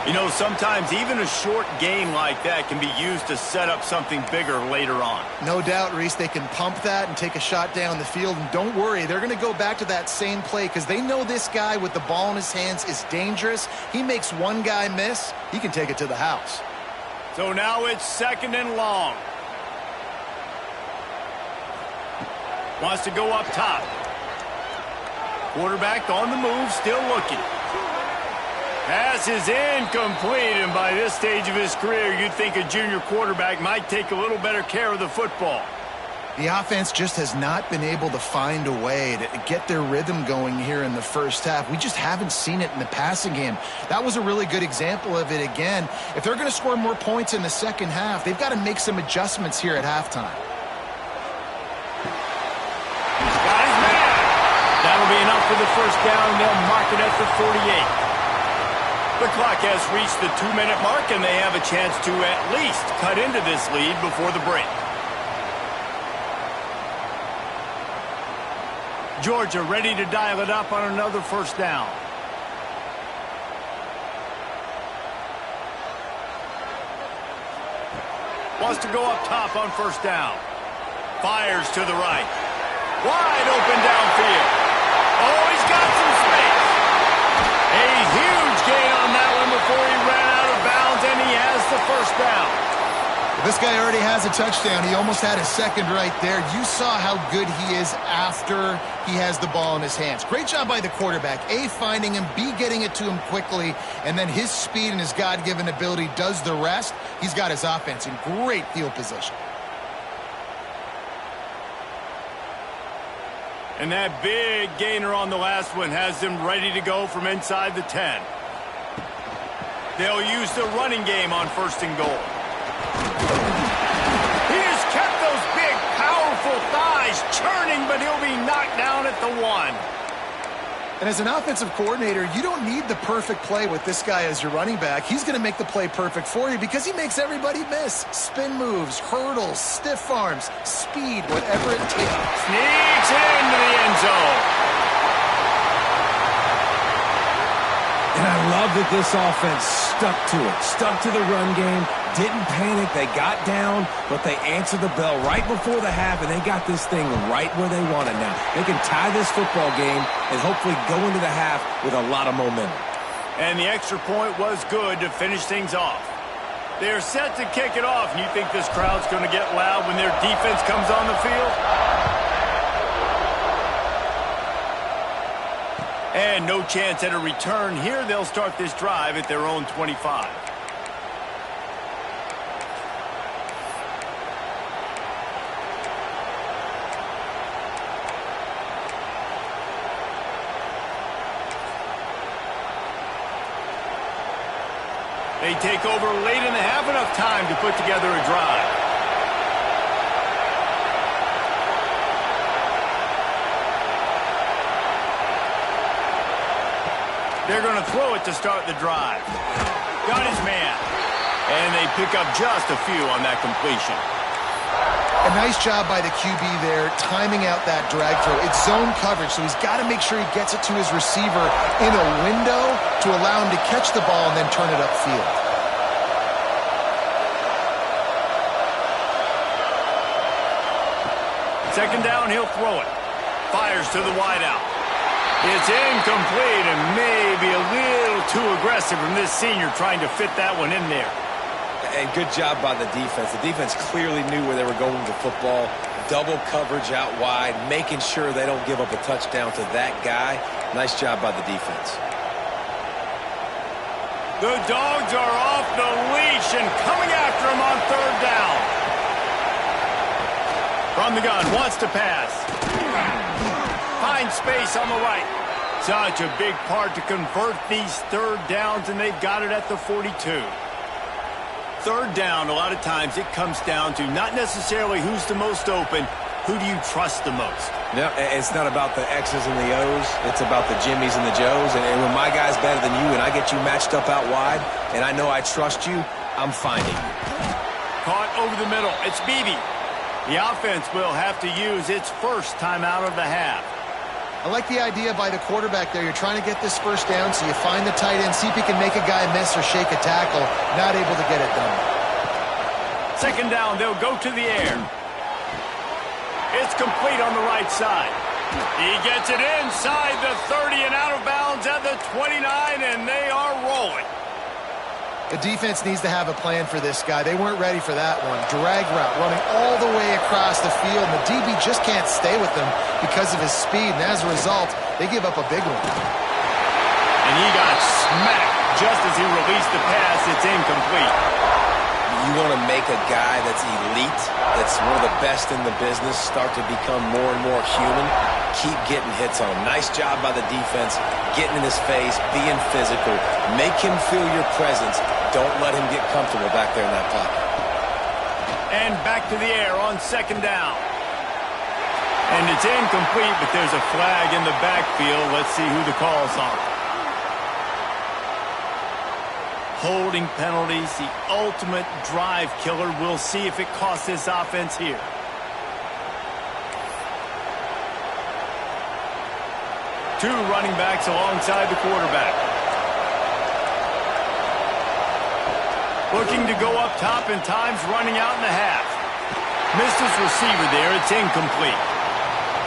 You know, sometimes even a short gain like that can be used to set up something bigger later on. No doubt, Reese, they can pump that and take a shot down the field. And don't worry, they're going to go back to that same play because they know this guy with the ball in his hands is dangerous. He makes one guy miss, he can take it to the house. So now it's 2nd and long. Wants to go up top. Quarterback on the move, still looking. Pass is incomplete, and by this stage of his career, you'd think a junior quarterback might take a little better care of the football. The offense just has not been able to find a way to get their rhythm going here in the first half. We just haven't seen it in the passing game. That was a really good example of it again. If they're going to score more points in the second half, they've got to make some adjustments here at halftime. Got his man. That'll be enough for the first down. They'll mark it at the 48. The clock has reached the 2-minute mark, and they have a chance to at least cut into this lead before the break. Georgia ready to dial it up on another first down. Wants to go up top on first down. Fires to the right. Wide open downfield. Oh, he's got some space. A huge gain on that one before he ran out of bounds, and he has the first down. This guy already has a touchdown. He almost had a second right there. You saw how good he is after he has the ball in his hands. Great job by the quarterback. A, finding him, B, getting it to him quickly, and then his speed and his God-given ability does the rest. He's got his offense in great field position. And that big gainer on the last one has them ready to go from inside the 10. They'll use the running game on 1st and goal. He has kept those big, powerful thighs churning, but he'll be knocked down at the 1. And as an offensive coordinator, you don't need the perfect play with this guy as your running back. He's going to make the play perfect for you because he makes everybody miss. Spin moves, hurdles, stiff arms, speed, whatever it takes. Sneaks into the end zone. And I love that this offense stuck to it, stuck to the run game, didn't panic. They got down, but they answered the bell right before the half, and they got this thing right where they want it now. They can tie this football game and hopefully go into the half with a lot of momentum. And the extra point was good to finish things off. They're set to kick it off, and you think this crowd's going to get loud when their defense comes on the field? And no chance at a return here. They'll start this drive at their own 25. They take over late in the half, enough time to put together a drive. They're going to throw it to start the drive. Got his man. And they pick up just a few on that completion. A nice job by the QB there, timing out that drag throw. It's zone coverage, so he's got to make sure he gets it to his receiver in a window to allow him to catch the ball and then turn it upfield. Second down, he'll throw it. Fires to the wideout. It's incomplete and maybe a little too aggressive from this senior trying to fit that one in there. And good job by the defense. The defense clearly knew where they were going with the football. Double coverage out wide, making sure they don't give up a touchdown to that guy. Nice job by the defense. The Dogs are off the leash and coming after him on 3rd down. From the gun, wants to pass. Finds space on the right. Such a big part to convert these 3rd downs, and they've got it at the 42. 3rd down, a lot of times it comes down to not necessarily who's the most open, who do you trust the most? No, it's not about the X's and the O's. It's about the Jimmies and the Joes. And when my guy's better than you and I get you matched up out wide, and I know I trust you, I'm finding you. Caught over the middle. It's Beebe. The offense will have to use its first timeout of the half. I like the idea by the quarterback there. You're trying to get this first down, so you find the tight end, see if you can make a guy miss or shake a tackle. Not able to get it done. Second down, they'll go to the air. It's complete on the right side. He gets it inside the 30 and out of bounds at the 29, and they are rolling. The defense needs to have a plan for this guy. They weren't ready for that one. Drag route running all the way across the field, and the DB just can't stay with them because of his speed, and as a result, they give up a big one. And he got smacked just as he released the pass. It's incomplete. You want to make a guy that's elite, that's one of the best in the business, start to become more and more human, keep getting hits on him. Nice job by the defense, getting in his face, being physical. Make him feel your presence. Don't let him get comfortable back there in that pocket. And back to the air on second down. And it's incomplete, but there's a flag in the backfield. Let's see who the call's on. Holding penalties, the ultimate drive killer. We'll see if it costs this offense here. Two running backs alongside the quarterback. Looking to go up top, and time's running out in the half. Missed his receiver there. It's incomplete.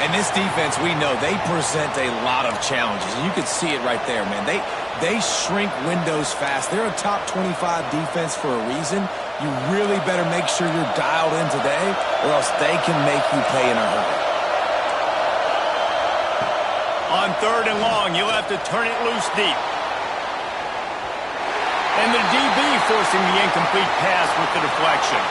And this defense, we know, they present a lot of challenges. You can see it right there, man. They shrink windows fast. They're a top 25 defense for a reason. You really better make sure you're dialed in today, or else they can make you pay in a hurry. On third and long, you'll have to turn it loose deep. And the DB forcing the incomplete pass with the deflection.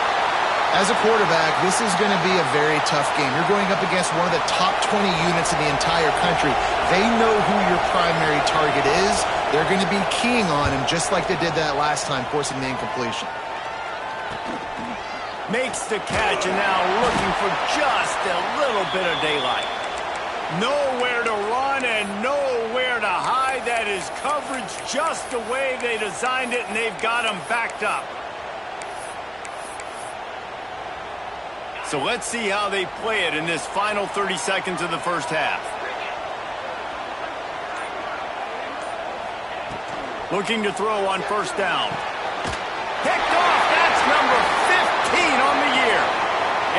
As a quarterback, this is going to be a very tough game. You're going up against one of the top 20 units in the entire country. They know who your primary target is. They're going to be keying on him just like they did that last time, forcing the incompletion. Makes the catch, and now looking for just a little bit of daylight. Nowhere to run and nowhere to hide. That is coverage just the way they designed it, and they've got him backed up. So let's see how they play it in this final 30 seconds of the first half. Looking to throw on first down. Picked off. That's number 15 on the year.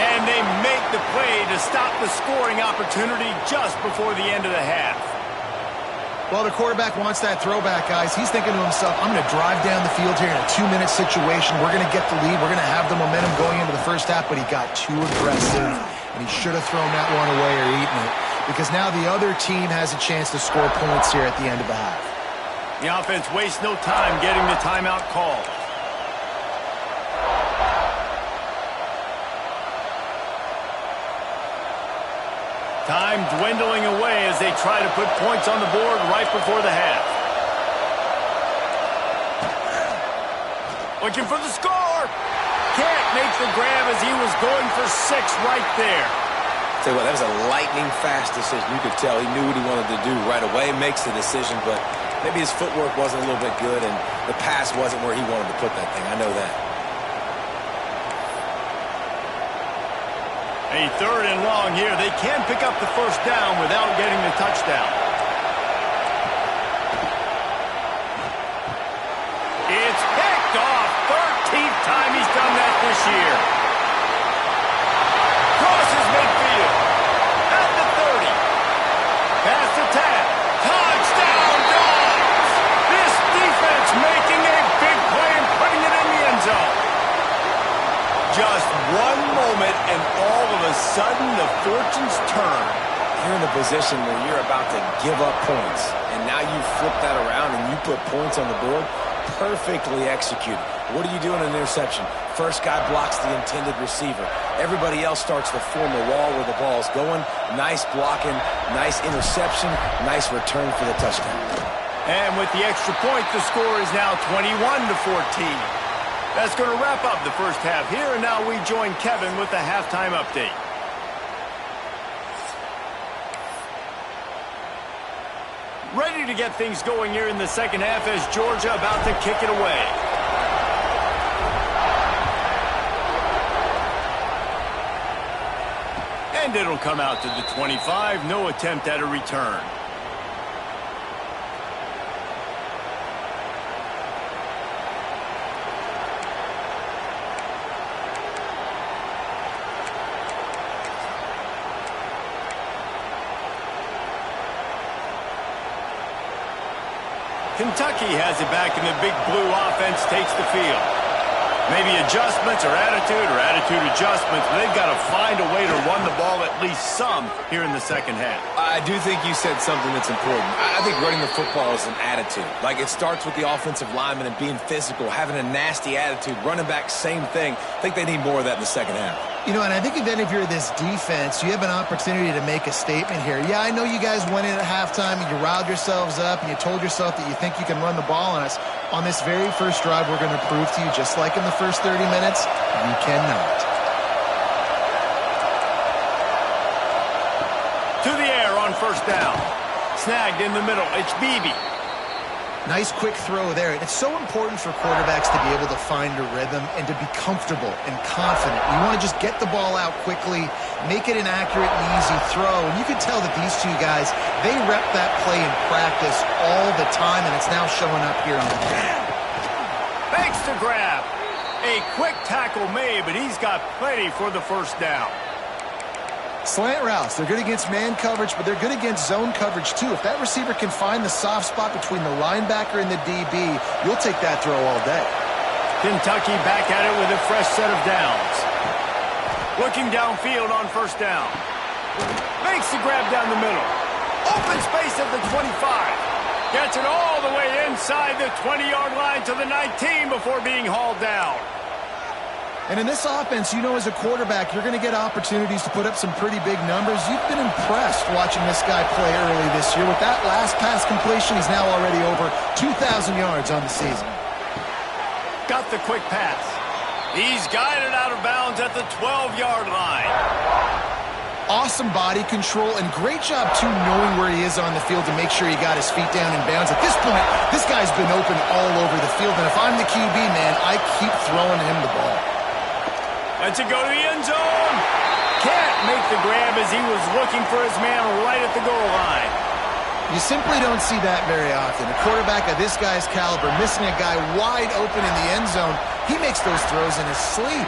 And they make the play to stop the scoring opportunity just before the end of the half. Well, the quarterback wants that throwback, guys. He's thinking to himself, I'm going to drive down the field here in a 2-minute situation. We're going to get the lead. We're going to have the momentum going into the first half, but he got too aggressive, and he should have thrown that one away or eaten it, because now the other team has a chance to score points here at the end of the half. The offense wastes no time getting the timeout called. Time dwindling away as they try to put points on the board right before the half. Looking for the score. Can't make the grab as he was going for 6 right there. Tell you what, that was a lightning fast decision. You could tell he knew what he wanted to do right away, makes the decision, but maybe his footwork wasn't a little bit good and the pass wasn't where he wanted to put that thing. I know that. A third and long here. They can pick up the first down without getting the touchdown. It's picked off. 13th time he's done that this year. Crosses midfield. At the 30. Pass the tap. Touchdown, Dogs! This defense making a big play and putting it in the end zone. Just one moment, and all of a sudden, the fortunes turn. You're in a position where you're about to give up points, and now you flip that around and you put points on the board. Perfectly executed. What do you do in an interception? First guy blocks the intended receiver. Everybody else starts to form a wall where the ball's going. Nice blocking, nice interception, nice return for the touchdown. And with the extra point, the score is now 21-14. That's going to wrap up the first half here, and now we join Kevin with the halftime update. Ready to get things going here in the second half as Georgia about to kick it away. And it'll come out to the 25. No attempt at a return. Kentucky has it back, and the big blue offense takes the field. Maybe adjustments or attitude adjustments, but they've got to find a way to run the ball at least some here in the second half. I do think you said something that's important. I think running the football is an attitude. Like, it starts with the offensive lineman and being physical, having a nasty attitude. Running back, same thing. I think they need more of that in the second half. You know, and I think then if you're this defense, you have an opportunity to make a statement here. Yeah, I know you guys went in at halftime and you riled yourselves up and you told yourself that you think you can run the ball on us. On this very first drive, we're going to prove to you, just like in the first 30 minutes, you cannot. To the air on first down. Snagged in the middle. It's Beebe. Nice quick throw there. It's so important for quarterbacks to be able to find a rhythm and to be comfortable and confident. You want to just get the ball out quickly, make it an accurate and easy throw. And you can tell that these two guys, they rep that play in practice all the time, and it's now showing up here on the field. Fakes to grab. A quick tackle made, but he's got plenty for the first down. Slant routes, they're good against man coverage, but they're good against zone coverage too. If that receiver can find the soft spot between the linebacker and the DB, you'll take that throw all day. Kentucky back at it with a fresh set of downs. Looking downfield on first down. Makes the grab down the middle. Open space at the 25. Gets it all the way inside the 20-yard line to the 19 before being hauled down. And in this offense, you know, as a quarterback, you're going to get opportunities to put up some pretty big numbers. You've been impressed watching this guy play early this year. With that last pass completion, he's now already over 2,000 yards on the season. Got the quick pass. He's guided out of bounds at the 12-yard line. Awesome body control and great job, too, knowing where he is on the field to make sure he got his feet down in bounds. At this point, this guy's been open all over the field, and if I'm the QB, man, I keep throwing him the ball. Lets it go to the end zone. Can't make the grab as he was looking for his man right at the goal line. You simply don't see that very often. A quarterback of this guy's caliber missing a guy wide open in the end zone. He makes those throws in his sleep.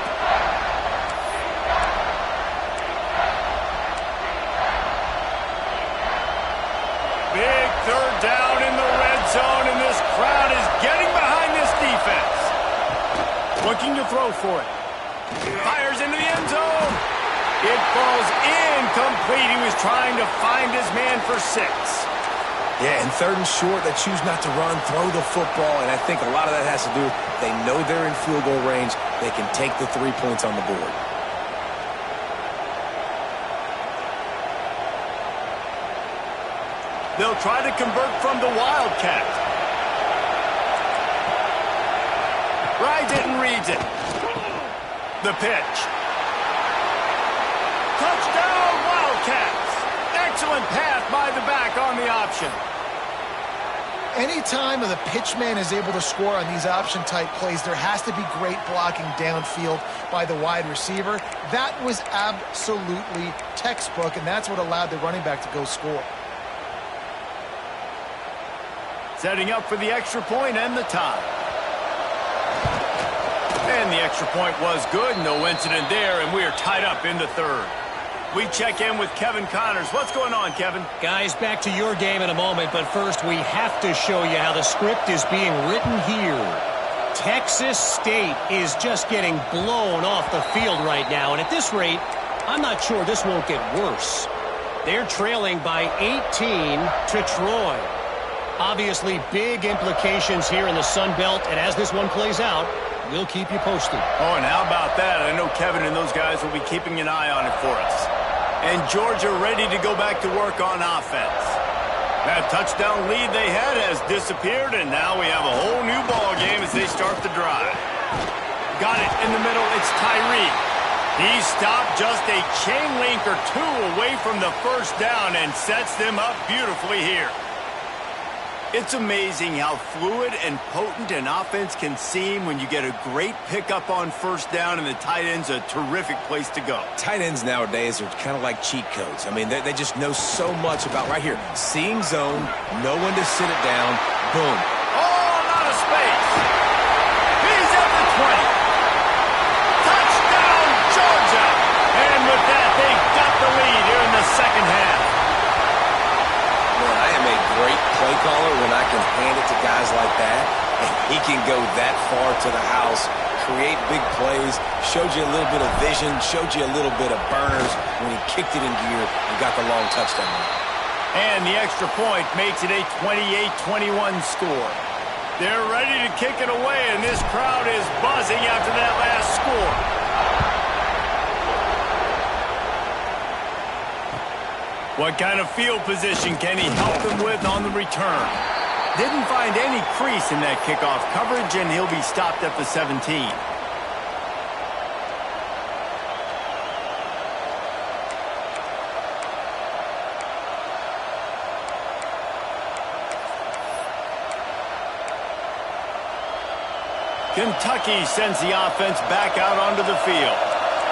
Big third down in the red zone, and this crowd is getting behind this defense. Looking to throw for it. Fires into the end zone. It falls incomplete. He was trying to find his man for 6. Yeah, and third and short, they choose not to run, throw the football, and I think a lot of that has to do with they know they're in field goal range. They can take the 3 points on the board. They'll try to convert from the Wildcat. Rides it and reads it. The pitch. Touchdown, Wildcats. Excellent pass by the back on the option. Anytime the pitchman is able to score on these option-type plays, there has to be great blocking downfield by the wide receiver. That was absolutely textbook, and that's what allowed the running back to go score. Setting up for the extra point and the tie. And the extra point was good. No incident there, and we are tied up in the third. We check in with Kevin Connors. What's going on, Kevin? Guys, back to your game in a moment, but first we have to show you how the script is being written here. Texas State is just getting blown off the field right now, and at this rate, I'm not sure this won't get worse. They're trailing by 18 to Troy. Obviously, big implications here in the Sun Belt, and as this one plays out, we'll keep you posted. Oh, and how about that? I know Kevin and those guys will be keeping an eye on it for us. And Georgia ready to go back to work on offense. That touchdown lead they had has disappeared, and now we have a whole new ball game as they start the drive. Got it in the middle. It's Tyree. He stopped just a chain link or 2 away from the first down and sets them up beautifully here. It's amazing how fluid and potent an offense can seem when you get a great pickup on first down and the tight end's a terrific place to go. Tight ends nowadays are kind of like cheat codes. I mean, they just know so much about right here. Seeing zone, know when to sit it down, boom. Oh, out of space. He's at the 20. Touchdown, Georgia. And with that, they've got the lead here in the second half. Man, I am a great play caller when I can hand it to guys like that. And he can go that far to the house, create big plays, showed you a little bit of vision, showed you a little bit of burners when he kicked it in gear and got the long touchdown. And the extra point makes it a 28-21 score. They're ready to kick it away, and this crowd is buzzing after that last score. What kind of field position can he help them with on the return? Didn't find any crease in that kickoff coverage, and he'll be stopped at the 17. Kentucky sends the offense back out onto the field.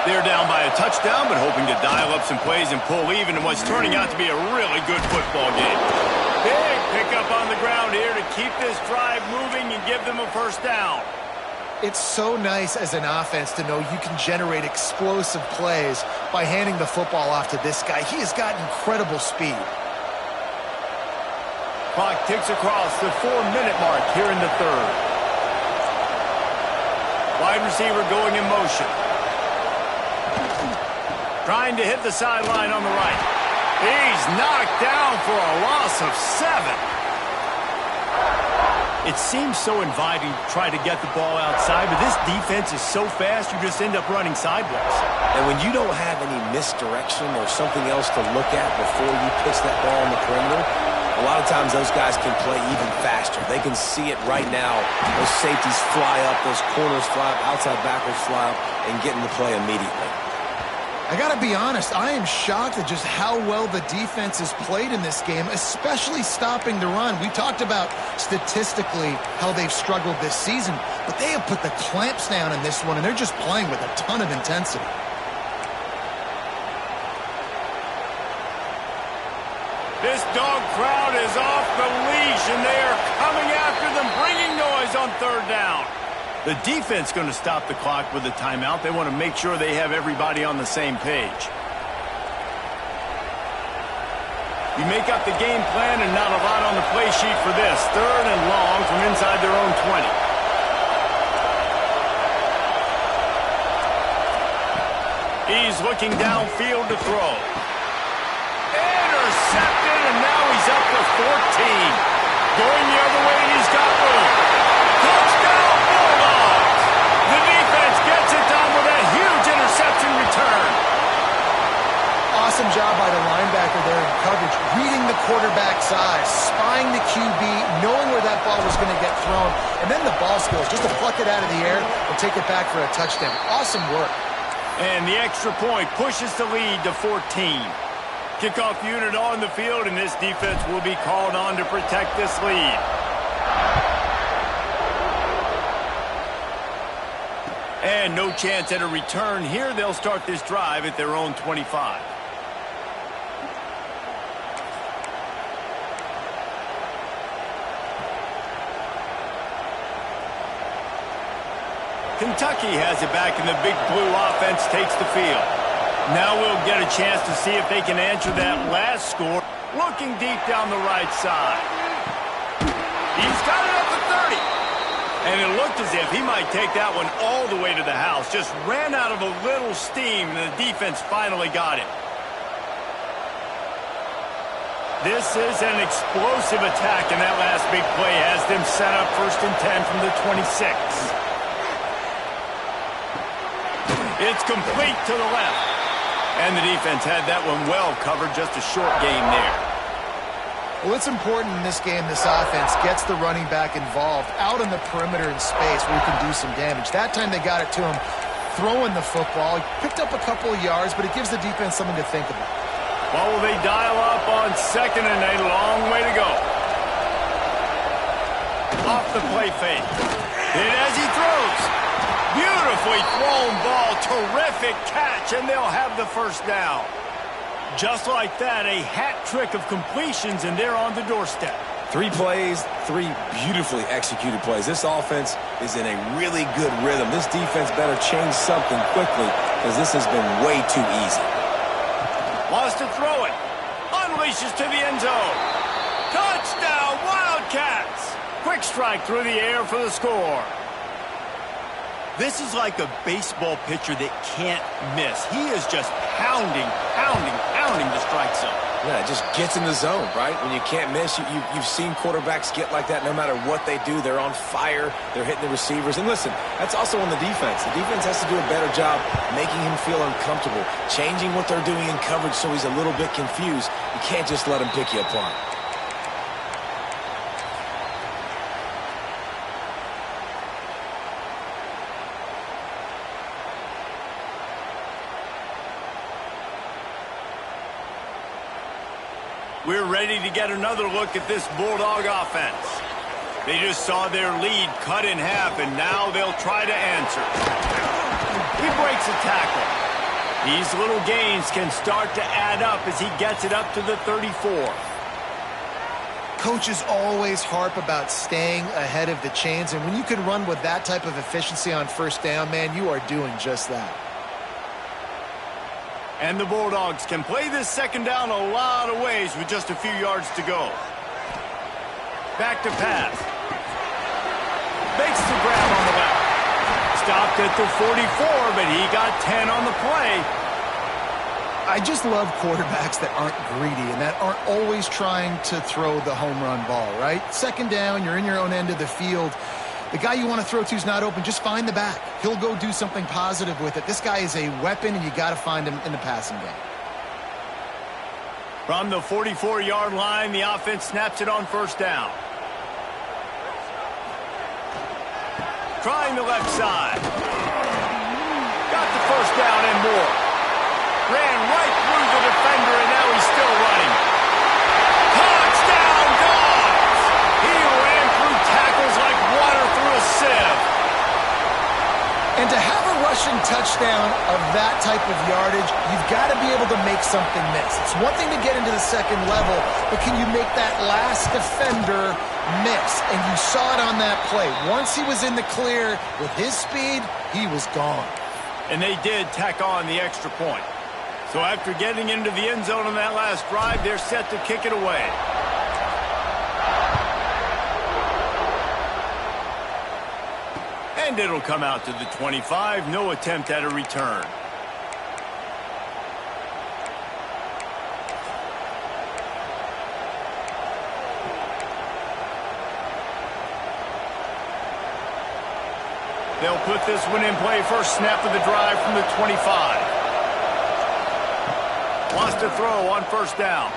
They're down by a touchdown, but hoping to dial up some plays and pull even in what's turning out to be a really good football game. Big pickup on the ground here to keep this drive moving and give them a first down. It's so nice as an offense to know you can generate explosive plays by handing the football off to this guy. He has got incredible speed. Clock ticks across the 4-minute mark here in the third. Wide receiver going in motion. Trying to hit the sideline on the right. He's knocked down for a loss of 7. It seems so inviting to try to get the ball outside, but this defense is so fast you just end up running sideways. And when you don't have any misdirection or something else to look at before you pitch that ball on the perimeter, a lot of times those guys can play even faster. They can see it right now. Those safeties fly up, those corners fly up, outside backers fly up, and get in the play immediately. I got to be honest, I am shocked at just how well the defense has played in this game, especially stopping the run. We talked about statistically how they've struggled this season, but they have put the clamps down in this one, and they're just playing with a ton of intensity. This dog crowd is off the leash, and they are coming after them, bringing noise on third down. The defense going to stop the clock with a timeout. They want to make sure they have everybody on the same page. You make up the game plan and not a lot on the play sheet for this. Third and long from inside their own 20. He's looking downfield to throw. Intercepted, and now he's up to 14. Going the other way, and he's got room. Touchdown, Bulldogs! The defense gets it done with a huge interception return. Awesome job by the linebacker there in coverage, reading the quarterback's eyes, spying the QB, knowing where that ball was going to get thrown, and then the ball skills, just to pluck it out of the air and take it back for a touchdown. Awesome work. And the extra point pushes the lead to 14. Kickoff unit on the field, and this defense will be called on to protect this lead. And no chance at a return here. They'll start this drive at their own 25. Kentucky has it back, and the big blue offense takes the field. Now we'll get a chance to see if they can answer that last score. Looking deep down the right side. He's got it at the 30. And it looked as if he might take that one all the way to the house. Just ran out of a little steam, and the defense finally got it. This is an explosive attack, and that last big play has them set up 1st and 10 from the 26. It's complete to the left. And the defense had that one well covered, just a short game there. Well, it's important in this game this offense gets the running back involved out on the perimeter in space where he can do some damage. That time they got it to him throwing the football. He picked up a couple of yards, but it gives the defense something to think about. Well, will they dial up on 2nd and a long way to go? Off the play fake. And as he throws. Beautifully thrown ball. Terrific catch, and they'll have the first down. Just like that, a hat trick of completions, and they're on the doorstep. 3 plays, 3 beautifully executed plays. This offense is in a really good rhythm. This defense better change something quickly because this has been way too easy. Wants to throw it. Unleashes to the end zone. Touchdown, Wildcats! Quick strike through the air for the score. This is like a baseball pitcher that can't miss. He is just pounding the strike zone. Yeah, it just gets in the zone, right? When you can't miss, you've seen quarterbacks get like that no matter what they do. They're on fire. They're hitting the receivers. And listen, that's also on the defense. The defense has to do a better job making him feel uncomfortable, changing what they're doing in coverage so he's a little bit confused. You can't just let him pick you apart. We're ready to get another look at this Bulldog offense. They just saw their lead cut in half, and now they'll try to answer. He breaks a tackle. These little gains can start to add up as he gets it up to the 34. Coaches always harp about staying ahead of the chains, and when you can run with that type of efficiency on first down, man, you are doing just that. And the Bulldogs can play this second down a lot of ways with just a few yards to go. Back to pass. Makes the grab on the left. Stopped at the 44, but he got 10 on the play. I just love quarterbacks that aren't greedy and that aren't always trying to throw the home run ball, right? Second down, you're in your own end of the field. The guy you want to throw to is not open. Just find the back. He'll go do something positive with it. This guy is a weapon, and you got to find him in the passing game. From the 44-yard line, the offense snaps it on first down. Trying the left side. Got the first down and more. Ran right through the defender, and now he's still running. Touchdown, Dogs! He ran through tackles like water through a sieve. And to have a rushing touchdown of that type of yardage, you've got to be able to make something miss. It's one thing to get into the second level, but can you make that last defender miss? And you saw it on that play. Once he was in the clear with his speed, he was gone. And they did tack on the extra point. So after getting into the end zone on that last drive, they're set to kick it away. And it'll come out to the 25. No attempt at a return. They'll put this one in play. First snap of the drive from the 25. Wants to throw on first down.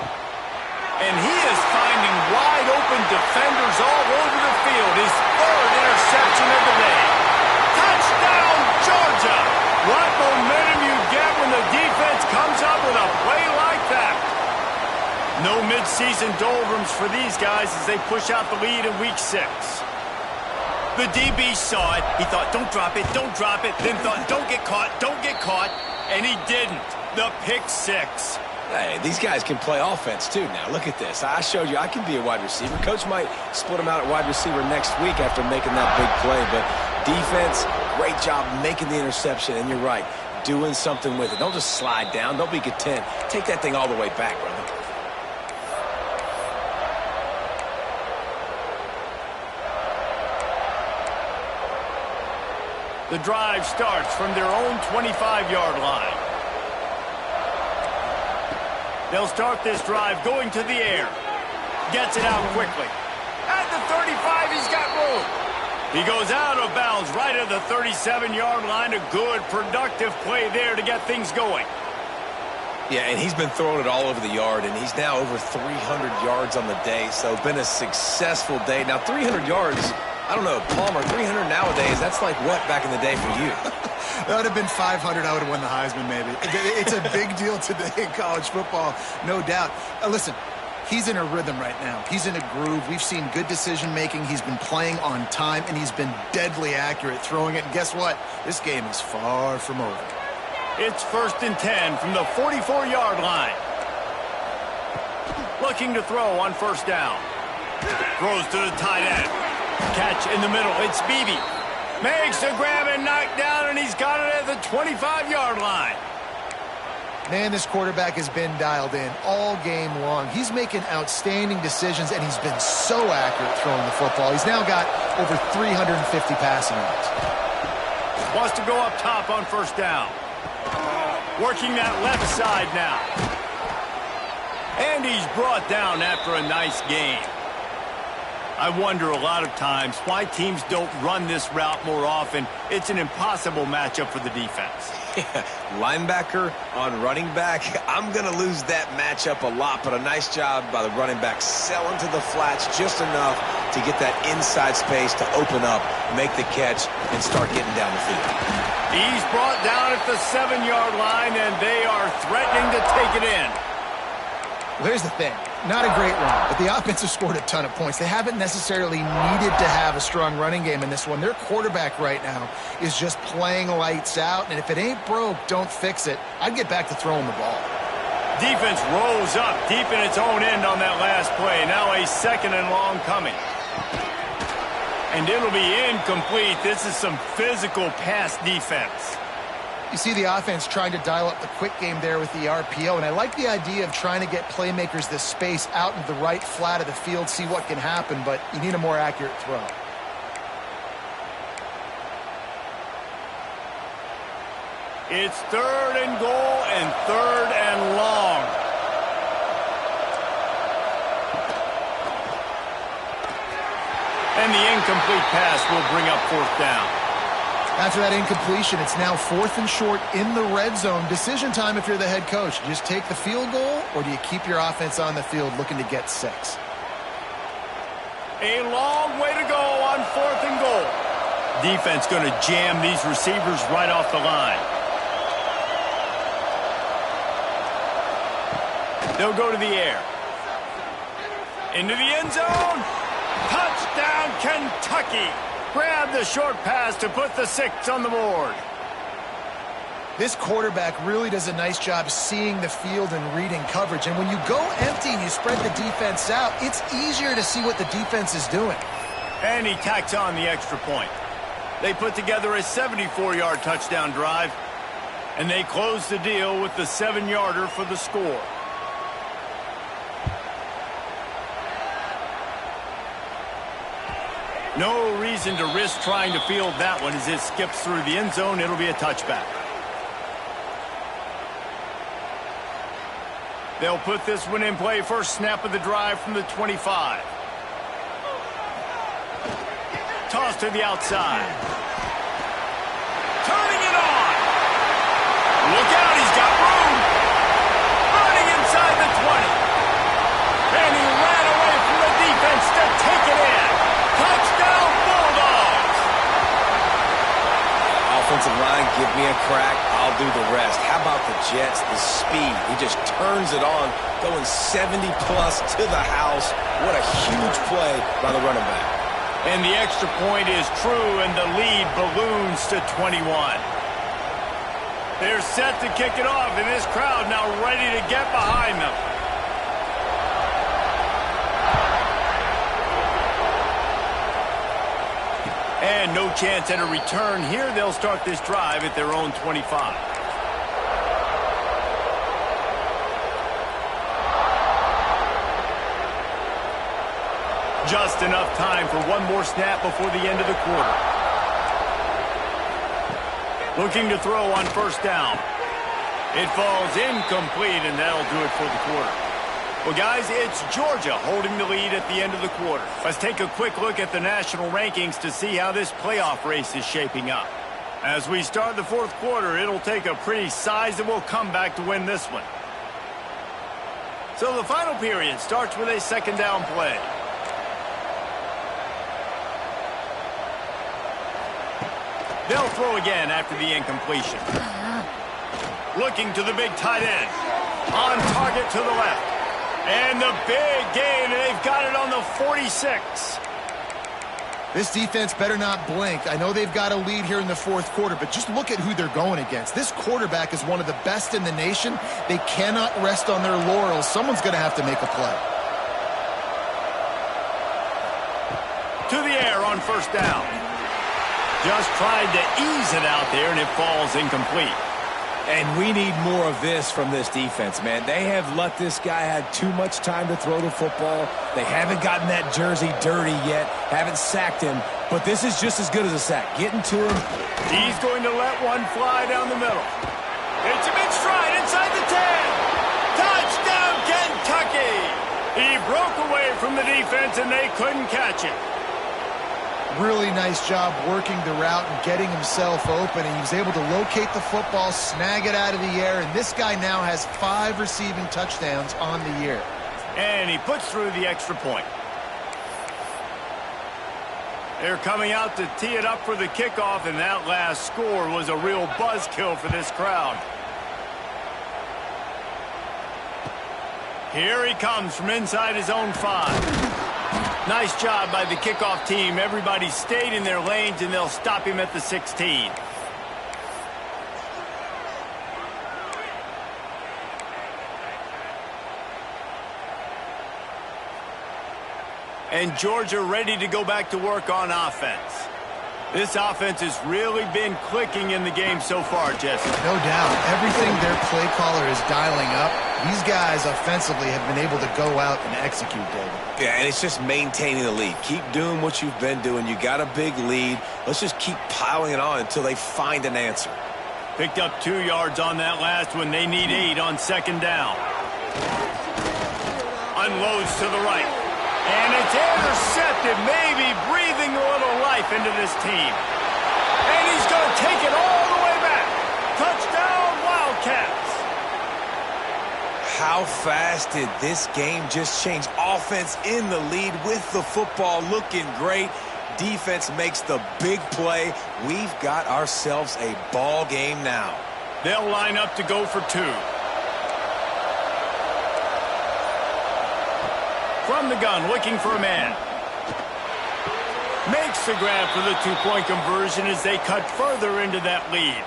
And he is finding wide open defenders all over the field. His third interception of the day. Touchdown, Georgia! What momentum you get when the defense comes up with a play like that. No midseason doldrums for these guys as they push out the lead in week 6. The DB saw it. He thought, don't drop it, then thought, don't get caught, and he didn't. The pick 6. Hey, these guys can play offense, too. Now, look at this. I showed you I can be a wide receiver. Coach might split him out at wide receiver next week after making that big play. But defense, great job making the interception. And you're right, doing something with it. Don't just slide down. Don't be content. Take that thing all the way back, brother. The drive starts from their own 25-yard line. They'll start this drive going to the air. Gets it out quickly. At the 35, he's got room. He goes out of bounds right at the 37-yard line. A good, productive play there to get things going. Yeah, and he's been throwing it all over the yard, and he's now over 300 yards on the day, so been a successful day. Now, 300 yards, I don't know, Palmer, 300 nowadays, that's like what back in the day for you? That would have been 500. I would have won the Heisman, maybe. It's a big deal today in college football, no doubt. Listen, He's in a rhythm right now. He's in a groove. We've seen good decision-making. He's been playing on time, and he's been deadly accurate throwing it. And guess what? This game is far from over. It's 1st and 10 from the 44-yard line. Looking to throw on 1st down. Throws to the tight end. Catch in the middle. It's Beebe. Makes the grab and knock down, and he's got it at the 25-yard line. Man, this quarterback has been dialed in all game long. He's making outstanding decisions, and he's been so accurate throwing the football. He's now got over 350 passing yards. Wants to go up top on 1st down. Working that left side now. And he's brought down after a nice gain. I wonder a lot of times why teams don't run this route more often. It's an impossible matchup for the defense. Linebacker on running back. I'm going to lose that matchup a lot, but a nice job by the running back selling to the flats just enough to get that inside space to open up, make the catch, and start getting down the field. He's brought down at the 7-yard line, and they are threatening to take it in. Well, here's the thing. Not a great run, but the offense has scored a ton of points. They haven't necessarily needed to have a strong running game in this one. Their quarterback right now is just playing lights out, and if it ain't broke, don't fix it. I'd get back to throwing the ball. Defense rolls up deep in its own end on that last play. Now a 2nd and long coming. And it'll be incomplete. This is some physical pass defense. You see the offense trying to dial up the quick game there with the RPO, and I like the idea of trying to get playmakers this space out into the right flat of the field, see what can happen, but you need a more accurate throw. It's 3rd and goal and 3rd and long. And the incomplete pass will bring up 4th down. After that incompletion, it's now 4th and short in the red zone. Decision time if you're the head coach. Do you just take the field goal, or do you keep your offense on the field looking to get 6? A long way to go on 4th and goal. Defense going to jam these receivers right off the line. They'll go to the air. Into the end zone. Touchdown, Kentucky. Grab the short pass to put the 6 on the board. This quarterback really does a nice job seeing the field and reading coverage. And when you go empty and you spread the defense out, it's easier to see what the defense is doing. And he tacks on the extra point. They put together a 74-yard touchdown drive, and they close the deal with the 7-yarder for the score. No reason to risk trying to field that one as it skips through the end zone. It'll be a touchback. They'll put this one in play. First snap of the drive from the 25. Toss to the outside. Turning it on. Look out, he's got room. Running inside the 20. And he ran away from the defense to take it in. Touchdown, Bulldogs! Offensive line, give me a crack. I'll do the rest. How about the Jets? The speed. He just turns it on, going 70-plus to the house. What a huge play by the running back. And the extra point is true, and the lead balloons to 21. They're set to kick it off, and this crowd now ready to get behind them. And no chance at a return here. They'll start this drive at their own 25. Just enough time for one more snap before the end of the quarter. Looking to throw on 1st down. It falls incomplete, and that'll do it for the quarter. Well, guys, it's Georgia holding the lead at the end of the quarter. Let's take a quick look at the national rankings to see how this playoff race is shaping up. As we start the 4th quarter, it'll take a pretty sizable comeback to win this one. So the final period starts with a 2nd down play. They'll throw again after the incompletion. Looking to the big tight end. On target to the left. And the big gain, and they've got it on the 46. This defense better not blink. I know they've got a lead here in the fourth quarter, but just look at who they're going against. This quarterback is one of the best in the nation. They cannot rest on their laurels. Someone's going to have to make a play. To the air on first down. Just tried to ease it out there, and it falls incomplete. And we need more of this from this defense, man. They have let this guy have too much time to throw the football. They haven't gotten that jersey dirty yet, haven't sacked him, but this is just as good as a sack. Getting to him. He's going to let one fly down the middle. It's him in stride inside the 10. Touchdown, Kentucky! He broke away from the defense, and they couldn't catch it. Really nice job working the route and getting himself open, and he was able to locate the football, snag it out of the air, and this guy now has 5 receiving touchdowns on the year. And he puts through the extra point. They're coming out to tee it up for the kickoff, and that last score was a real buzzkill for this crowd. Here he comes from inside his own 5. Nice job by the kickoff team. Everybody stayed in their lanes, and they'll stop him at the 16. And Georgia ready to go back to work on offense. This offense has really been clicking in the game so far, Jesse. No doubt. Everything their play caller is dialing up, these guys offensively have been able to go out and execute, David. Yeah, and it's just maintaining the lead. Keep doing what you've been doing. You got a big lead. Let's just keep piling it on until they find an answer. Picked up 2 yards on that last one. They need 8 on second down. Unloads to the right. And it's intercepted, maybe breathing a little life into this team. And he's going to take it all the way back. Touchdown, Wildcats. How fast did this game just change? Offense in the lead with the football, looking great. Defense makes the big play. We've got ourselves a ball game now. They'll line up to go for 2. From the gun, looking for a man. Makes the grab for the 2-point conversion as they cut further into that lead.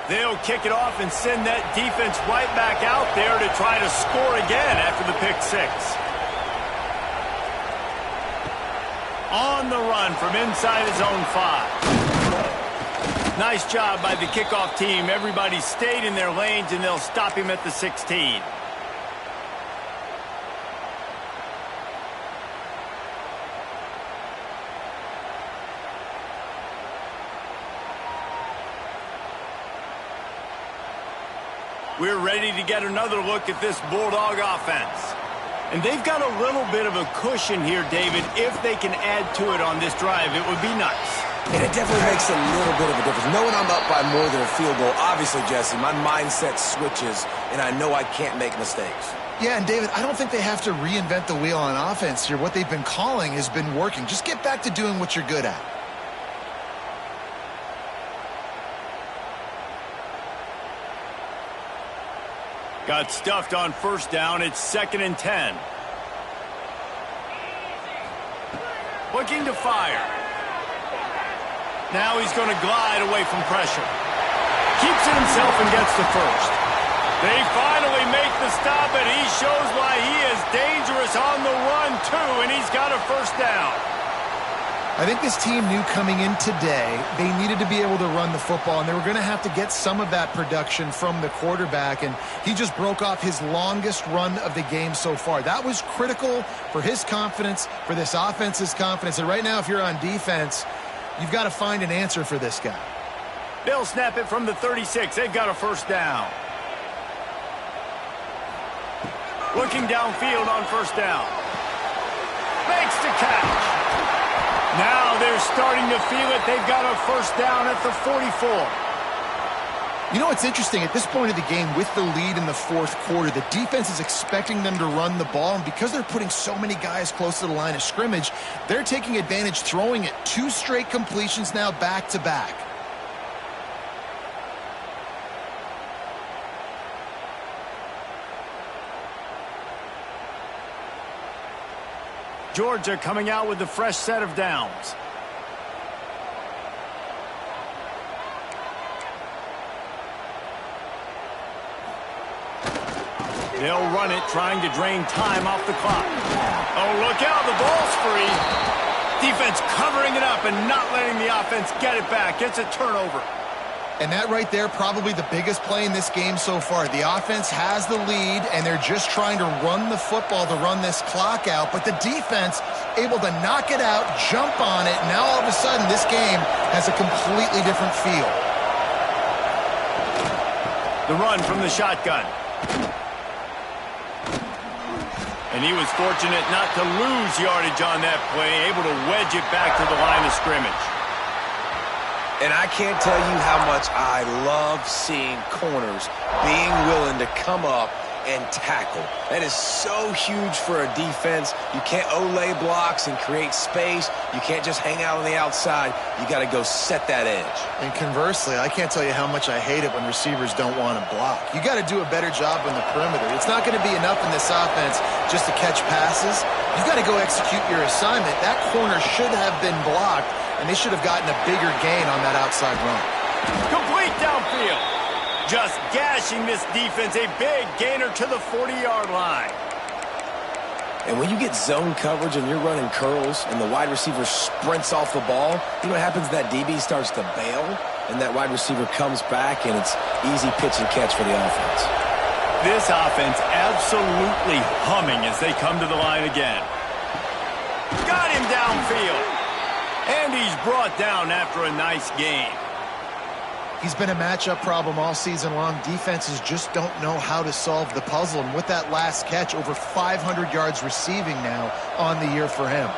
They'll kick it off and send that defense right back out there to try to score again after the pick 6. On the run from inside his own 5. Nice job by the kickoff team. Everybody stayed in their lanes, and they'll stop him at the 16. We're ready to get another look at this Bulldog offense. And they've got a little bit of a cushion here, David. If they can add to it on this drive, it would be nice. And it definitely makes a little bit of a difference. Knowing I'm up by more than a field goal, obviously, Jesse, my mindset switches, and I know I can't make mistakes. Yeah, and David, I don't think they have to reinvent the wheel on offense here. What they've been calling has been working. Just get back to doing what you're good at. Got stuffed on first down. It's 2nd and 10. Looking to fire. Now he's going to glide away from pressure. Keeps it himself and gets the first. They finally make the stop, and he shows why he is dangerous on the run, too, and he's got a first down. I think this team knew coming in today they needed to be able to run the football, and they were going to have to get some of that production from the quarterback, and he just broke off his longest run of the game so far. That was critical for his confidence, for this offense's confidence, and right now if you're on defense, you've got to find an answer for this guy. They'll snap it from the 36. They've got a first down. Looking downfield on first down. Makes the catch. Now they're starting to feel it. They've got a first down at the 44. You know what's interesting? At this point of the game, with the lead in the fourth quarter, the defense is expecting them to run the ball, and because they're putting so many guys close to the line of scrimmage, they're taking advantage, throwing it 2 straight completions now back-to-back. Georgia coming out with a fresh set of downs. They'll run it, trying to drain time off the clock. Oh, look out, the ball's free. Defense covering it up and not letting the offense get it back. Gets a turnover. And that right there, probably the biggest play in this game so far. The offense has the lead, and they're just trying to run the football to run this clock out. But the defense able to knock it out, jump on it. Now all of a sudden, this game has a completely different feel. The run from the shotgun. And he was fortunate not to lose yardage on that play, able to wedge it back to the line of scrimmage. And I can't tell you how much I love seeing corners being willing to come up and tackle. That is so huge for a defense. You can't olay blocks and create space. You can't just hang out on the outside. You got to go set that edge. And conversely, I can't tell you how much I hate it when receivers don't want to block. You got to do a better job on the perimeter. It's not going to be enough in this offense just to catch passes. You got to go execute your assignment. That corner should have been blocked, and they should have gotten a bigger gain on that outside run. Complete downfield. Just gashing this defense, a big gainer to the 40-yard line. And when you get zone coverage and you're running curls and the wide receiver sprints off the ball, you know what happens? That DB starts to bail, and that wide receiver comes back, and it's easy pitch and catch for the offense. This offense absolutely humming as they come to the line again. Got him downfield. And he's brought down after a nice gain. He's been a matchup problem all season long. Defenses just don't know how to solve the puzzle. And with that last catch, over 500 yards receiving now on the year for him.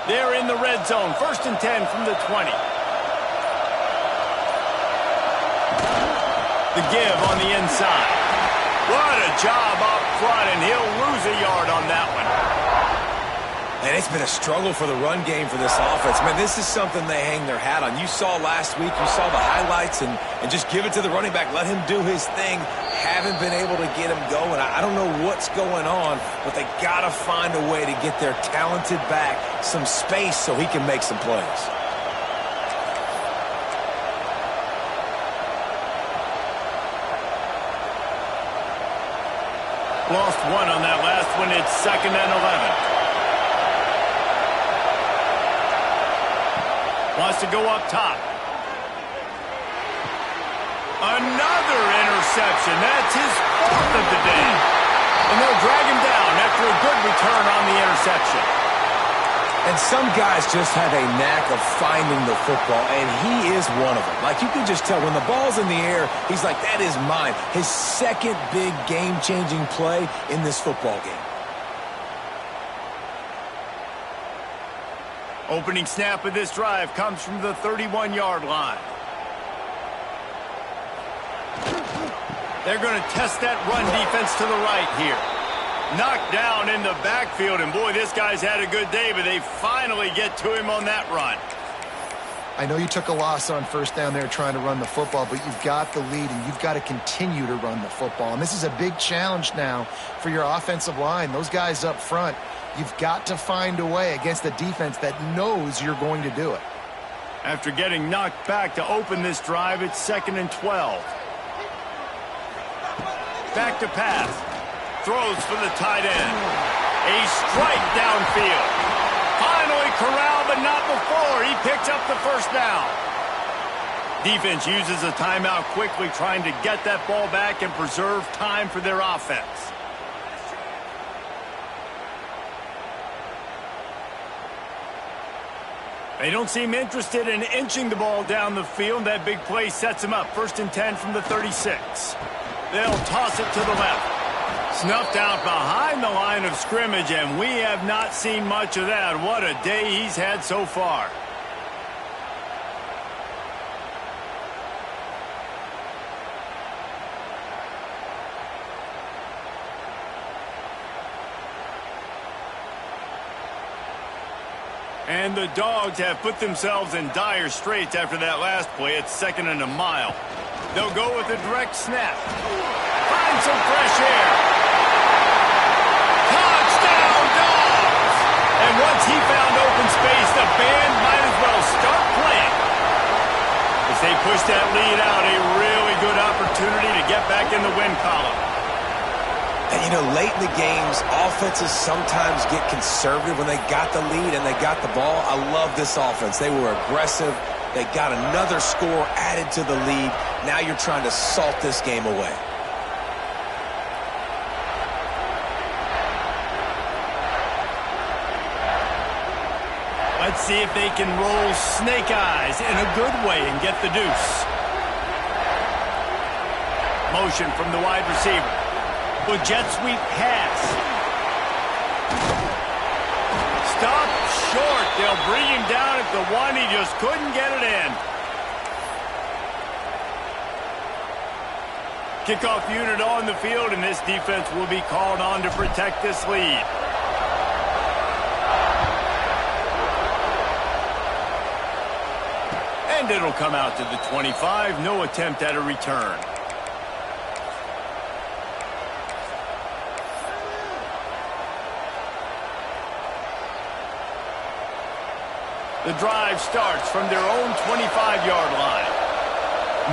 They're in the red zone. 1st and 10 from the 20. The give on the inside. What a job up front, and he'll lose a yard on that one. And it's been a struggle for the run game for this offense. Man, this is something they hang their hat on. You saw last week, you saw the highlights, and just give it to the running back. Let him do his thing. Haven't been able to get him going. I don't know what's going on, but they got to find a way to get their talented back some space so he can make some plays. Lost one on that last one. It's 2nd and 11. Wants to go up top. Another interception. That's his 4th of the day. And they'll drag him down after a good return on the interception. And some guys just have a knack of finding the football, and he is one of them. Like, you can just tell when the ball's in the air, he's like, that is mine. His second big game-changing play in this football game. Opening snap of this drive comes from the 31-yard line. They're going to test that run defense to the right here. Knocked down in the backfield, and boy, this guy's had a good day, but they finally get to him on that run. I know you took a loss on 1st down there trying to run the football, but you've got the lead, and you've got to continue to run the football. And this is a big challenge now for your offensive line. Those guys up front, you've got to find a way against a defense that knows you're going to do it. After getting knocked back to open this drive, it's 2nd and 12. Back to pass. Throws for the tight end. A strike downfield. Finally corralled, but not before. He picks up the 1st down. Defense uses a timeout quickly, trying to get that ball back and preserve time for their offense. They don't seem interested in inching the ball down the field. That big play sets them up. 1st and 10 from the 36. They'll toss it to the left. Snuffed out behind the line of scrimmage, and we have not seen much of that. What a day he's had so far. And the Dogs have put themselves in dire straits after that last play. It's 2nd and a mile. They'll go with a direct snap. Find some fresh air. Touchdown, Dogs! And once he found open space, the band might as well start playing. As they push that lead out, a really good opportunity to get back in the win column. And, you know, late in the games, offenses sometimes get conservative when they got the lead and they got the ball. I love this offense. They were aggressive. They got another score added to the lead. Now you're trying to salt this game away. Let's see if they can roll snake eyes in a good way and get the deuce. Motion from the wide receiver. With jet sweep pass. Stop short. They'll bring him down at the one. He just couldn't get it in. Kickoff unit on the field, and this defense will be called on to protect this lead. And it'll come out to the 25. No attempt at a return. The drive starts from their own 25-yard line.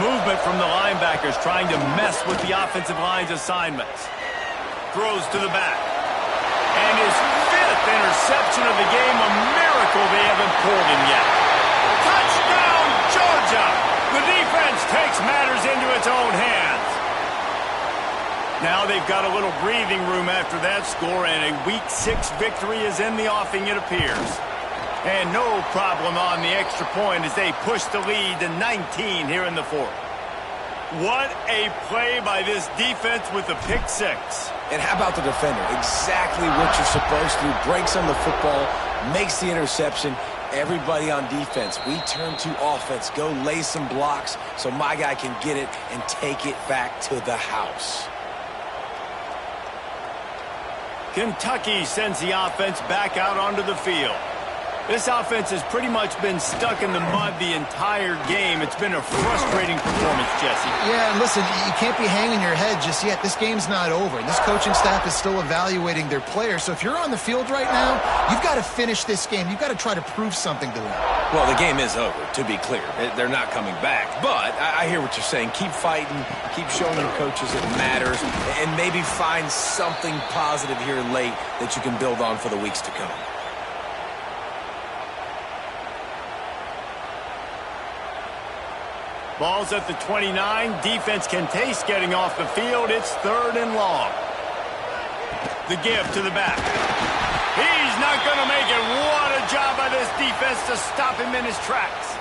Movement from the linebackers trying to mess with the offensive line's assignments. Throws to the back. And his 5th interception of the game, a miracle they haven't pulled him yet. Touchdown, Georgia! The defense takes matters into its own hands. Now they've got a little breathing room after that score, and a Week 6 victory is in the offing, it appears. And no problem on the extra point as they push the lead to 19 here in the 4th. What a play by this defense with the pick 6. And how about the defender? Exactly what you're supposed to. Breaks on the football, makes the interception. Everybody on defense, we turn to offense. Go lay some blocks so my guy can get it and take it back to the house. Kentucky sends the offense back out onto the field. This offense has pretty much been stuck in the mud the entire game. It's been a frustrating performance, Jesse. Yeah, and listen, you can't be hanging your head just yet. This game's not over. This coaching staff is still evaluating their players. So if you're on the field right now, you've got to finish this game. You've got to try to prove something to them. Well, the game is over, to be clear. They're not coming back. But I hear what you're saying. Keep fighting. Keep showing your coaches it matters. And maybe find something positive here late that you can build on for the weeks to come. Ball's at the 29. Defense can taste getting off the field. It's 3rd and long. The give to the back. He's not going to make it. What a job by this defense to stop him in his tracks.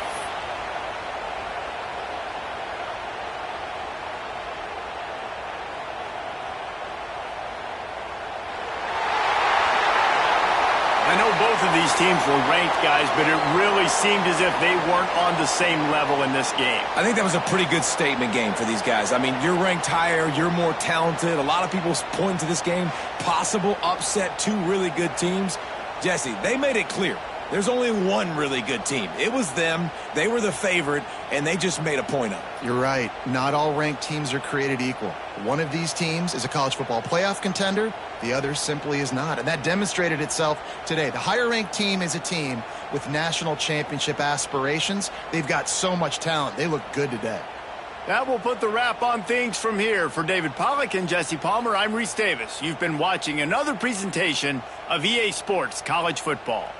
I know both of these teams were ranked, guys, but it really seemed as if they weren't on the same level in this game. I think that was a pretty good statement game for these guys. I mean, you're ranked higher, you're more talented. A lot of people point to this game, possible upset, 2 really good teams. Jesse, they made it clear. There's only one really good team. It was them. They were the favorite, and they just made a point of it. You're right. Not all ranked teams are created equal. One of these teams is a college football playoff contender. The other simply is not. And that demonstrated itself today. The higher-ranked team is a team with national championship aspirations. They've got so much talent. They look good today. That will put the wrap on things from here. For David Pollack and Jesse Palmer, I'm Reese Davis. You've been watching another presentation of EA Sports College Football.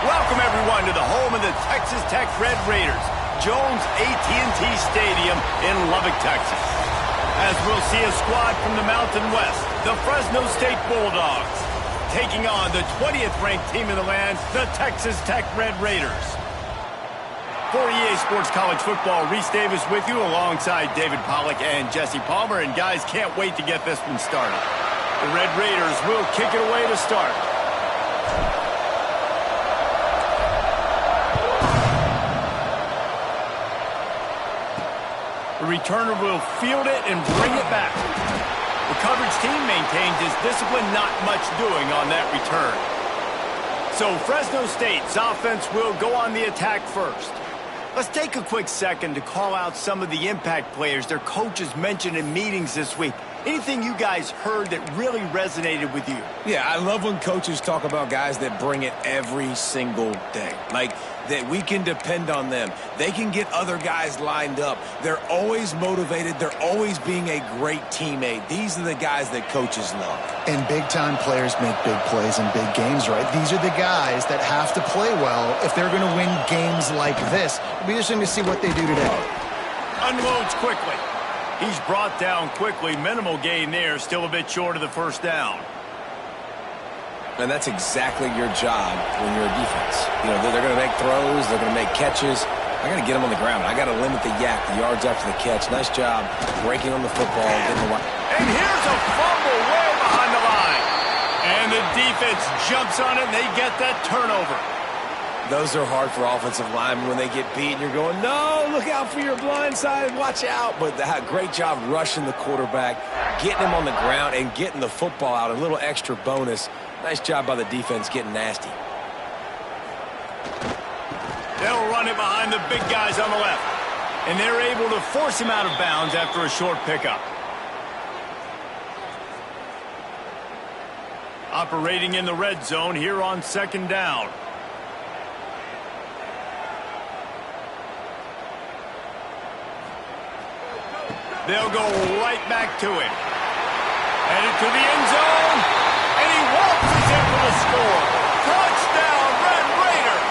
Welcome, everyone, to the home of the Texas Tech Red Raiders, Jones AT&T Stadium in Lubbock, Texas. As we'll see a squad from the Mountain West, the Fresno State Bulldogs, taking on the 20th ranked team in the land, the Texas Tech Red Raiders. For EA Sports College Football, Reese Davis with you alongside David Pollack and Jesse Palmer. And guys, can't wait to get this one started. The Red Raiders will kick it away to start. The returner will field it and bring it back. The coverage team maintains his discipline, not much doing on that return. So Fresno State's offense will go on the attack first. Let's take a quick second to call out some of the impact players their coaches mentioned in meetings this week. Anything you guys heard that really resonated with you? Yeah, I love when coaches talk about guys that bring it every single day. Like, that we can depend on them. They can get other guys lined up. They're always motivated. They're always being a great teammate. These are the guys that coaches love. And big-time players make big plays in big games, right? These are the guys that have to play well if they're going to win games like this. It'll be interesting to see what they do today. Unloads quickly. He's brought down quickly. Minimal gain there. Still a bit short of the first down. And that's exactly your job when you're a defense. You know, they're going to make throws. They're going to make catches. I got to get them on the ground. I got to limit the yak, the yards after the catch. Nice job breaking on the football. Getting the and here's a fumble way behind the line. And the defense jumps on it, and they get that turnover. Those are hard for offensive linemen when they get beat. And you're going, no, look out for your blind side. Watch out. But great job rushing the quarterback, getting him on the ground, and getting the football out. A little extra bonus. Nice job by the defense getting nasty. They'll run it behind the big guys on the left. And they're able to force him out of bounds after a short pickup. Operating in the red zone here on second down. They'll go right back to him. Headed to the end zone. And he waltzes in for the score. Touchdown, Red Raiders!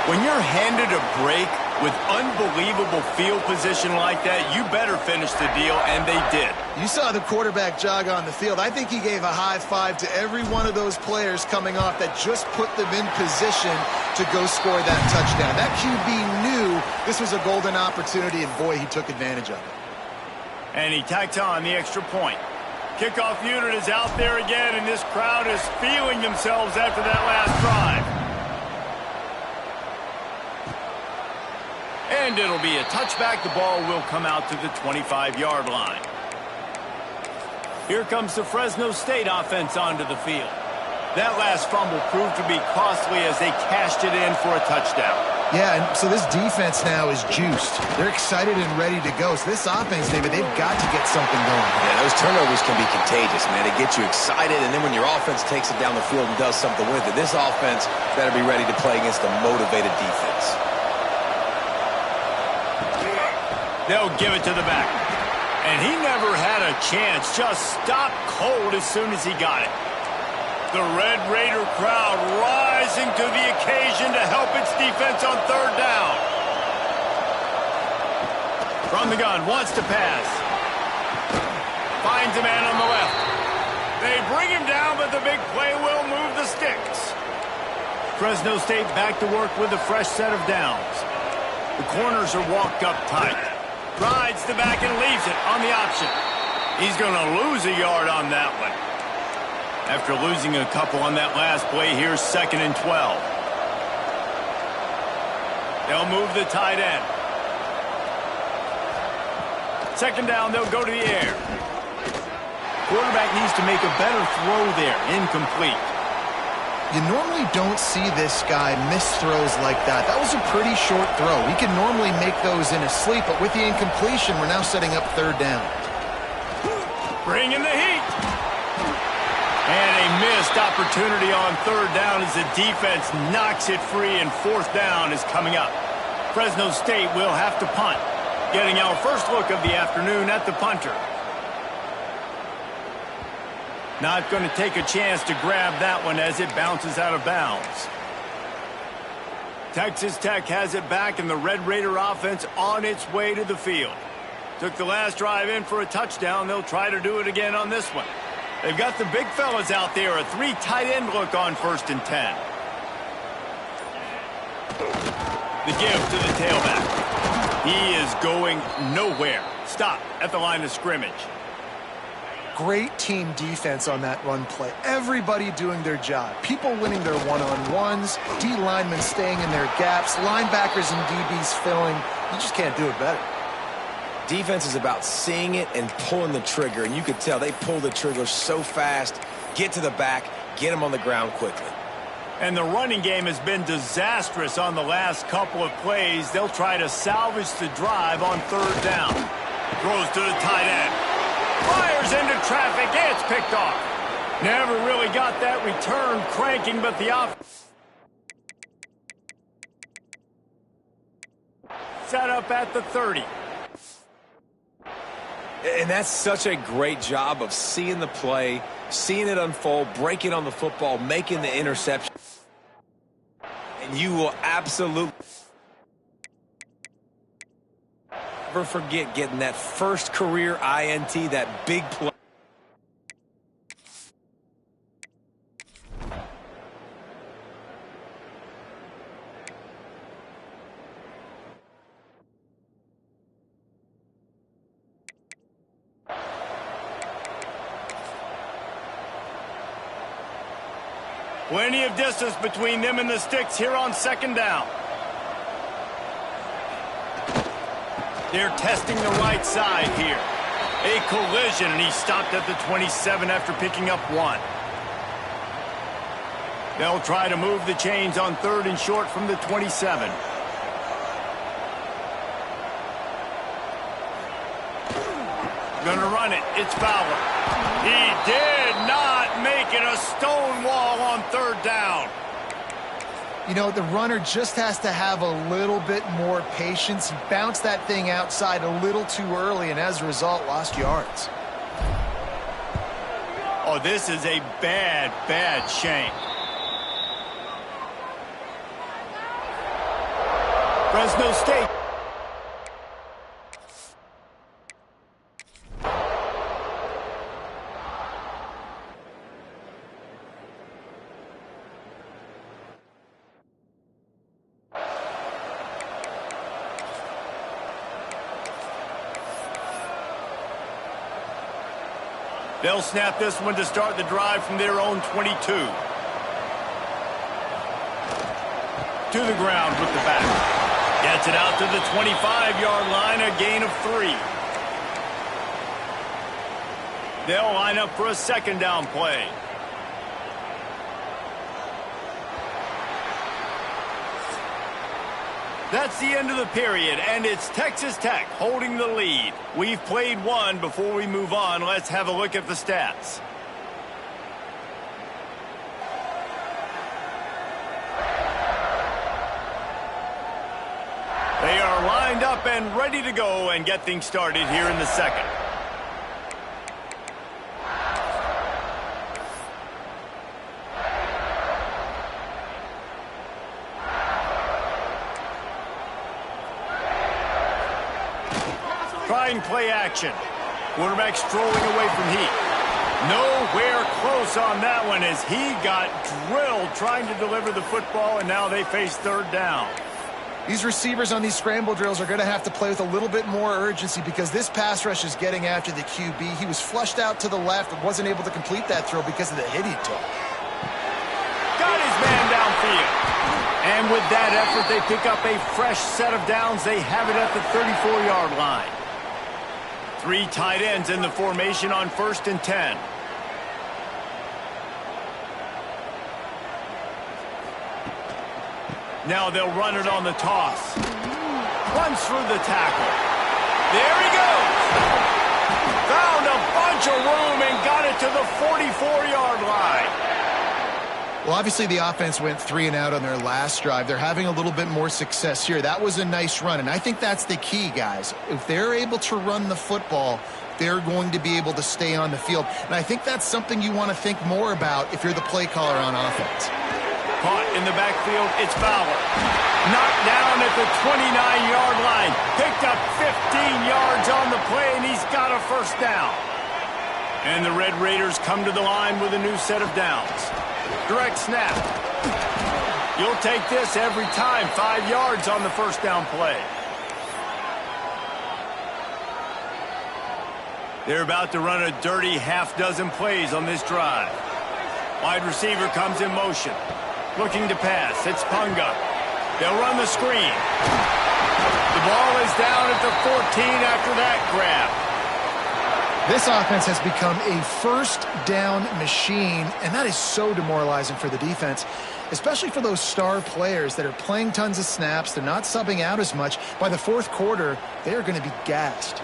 When you're handed a break with unbelievable field position like that, you better finish the deal, and they did. You saw the quarterback jog on the field. I think he gave a high five to every one of those players coming off that just put them in position to go score that touchdown. That QB knew this was a golden opportunity, and boy, he took advantage of it. And he tacked on the extra point. Kickoff unit is out there again, and this crowd is feeling themselves after that last drive. And it'll be a touchback. The ball will come out to the 25-yard line. Here comes the Fresno State offense onto the field. That last fumble proved to be costly as they cashed it in for a touchdown. Yeah, and so this defense now is juiced. They're excited and ready to go. So this offense, David, they've got to get something going. Yeah, those turnovers can be contagious, man. They get you excited, and then when your offense takes it down the field and does something with it, this offense better be ready to play against a motivated defense. They'll give it to the back. And he never had a chance. Just stopped cold as soon as he got it. The Red Raider crowd rising to the occasion to help its defense on third down. From the gun, wants to pass. Finds a man on the left. They bring him down, but the big play will move the sticks. Fresno State back to work with a fresh set of downs. The corners are walked up tight. Rides the back and leaves it on the option. He's going to lose a yard on that one. After losing a couple on that last play, here's 2nd and 12. They'll move the tight end. 2nd down, they'll go to the air. Quarterback needs to make a better throw there. Incomplete. You normally don't see this guy miss throws like that. That was a pretty short throw. We can normally make those in a sleep, but with the incompletion, we're now setting up 3rd down. Bring in the heat. And a missed opportunity on 3rd down as the defense knocks it free, and 4th down is coming up. Fresno State will have to punt. Getting our first look of the afternoon at the punter. Not going to take a chance to grab that one as it bounces out of bounds. Texas Tech has it back, and the Red Raider offense on its way to the field. Took the last drive in for a touchdown. They'll try to do it again on this one. They've got the big fellas out there. A 3 tight end look on 1st and 10. The give to the tailback. He is going nowhere. Stop at the line of scrimmage. Great team defense on that run play. Everybody doing their job. People winning their one-on-ones, D linemen staying in their gaps, linebackers and DBs filling. You just can't do it better. Defense is about seeing it and pulling the trigger, and you could tell they pull the trigger so fast, get to the back, get them on the ground quickly. And the running game has been disastrous on the last couple of plays. They'll try to salvage the drive on 3rd down. Throws to the tight end. Fires into traffic. It's picked off. Never really got that return cranking, but the offense set up at the 30. And that's such a great job of seeing the play, seeing it unfold, breaking on the football, making the interception. And you will absolutely never forget getting that first career INT, that big play. Plenty of distance between them and the sticks here on 2nd down. They're testing the right side here. A collision, and he stopped at the 27 after picking up 1. They'll try to move the chains on 3rd and short from the 27. Gonna run it. It's Fowler. He did not make it. A stone wall on 3rd down. You know, the runner just has to have a little bit more patience. He bounced that thing outside a little too early, and as a result, lost yards. Oh, this is a bad, bad shame. Fresno State. They'll snap this one to start the drive from their own 22. To the ground with the back. Gets it out to the 25-yard line, a gain of 3. They'll line up for a 2nd down play. That's the end of the period, and it's Texas Tech holding the lead. We've played one. Before we move on, let's have a look at the stats. They are lined up and ready to go and get things started here in the second. Trying play action. Quarterback strolling away from heat. Nowhere close on that one as he got drilled trying to deliver the football, and now they face third down. These receivers on these scramble drills are going to have to play with a little bit more urgency because this pass rush is getting after the QB. He was flushed out to the left and wasn't able to complete that throw because of the hit he took. Got his man downfield. And with that effort, they pick up a fresh set of downs. They have it at the 34-yard line. 3 tight ends in the formation on 1st and 10. Now they'll run it on the toss. Runs through the tackle. There he goes. Found a bunch of room and got it to the 44-yard line. Well, obviously the offense went 3 and out on their last drive. They're having a little bit more success here. That was a nice run, and I think that's the key, guys. If they're able to run the football, they're going to be able to stay on the field. And I think that's something you want to think more about if you're the play caller on offense. Caught in the backfield, it's Fowler. Knocked down at the 29-yard line. Picked up 15 yards on the play, and he's got a first down. And the Red Raiders come to the line with a new set of downs. Direct snap. You'll take this every time. 5 yards on the first down play. They're about to run a dirty half-dozen plays on this drive. Wide receiver comes in motion. Looking to pass. It's Punga. They'll run the screen. The ball is down at the 14 after that grab. This offense has become a first down machine, and that is so demoralizing for the defense, especially for those star players that are playing tons of snaps. They're not subbing out as much. By the fourth quarter, they are going to be gassed.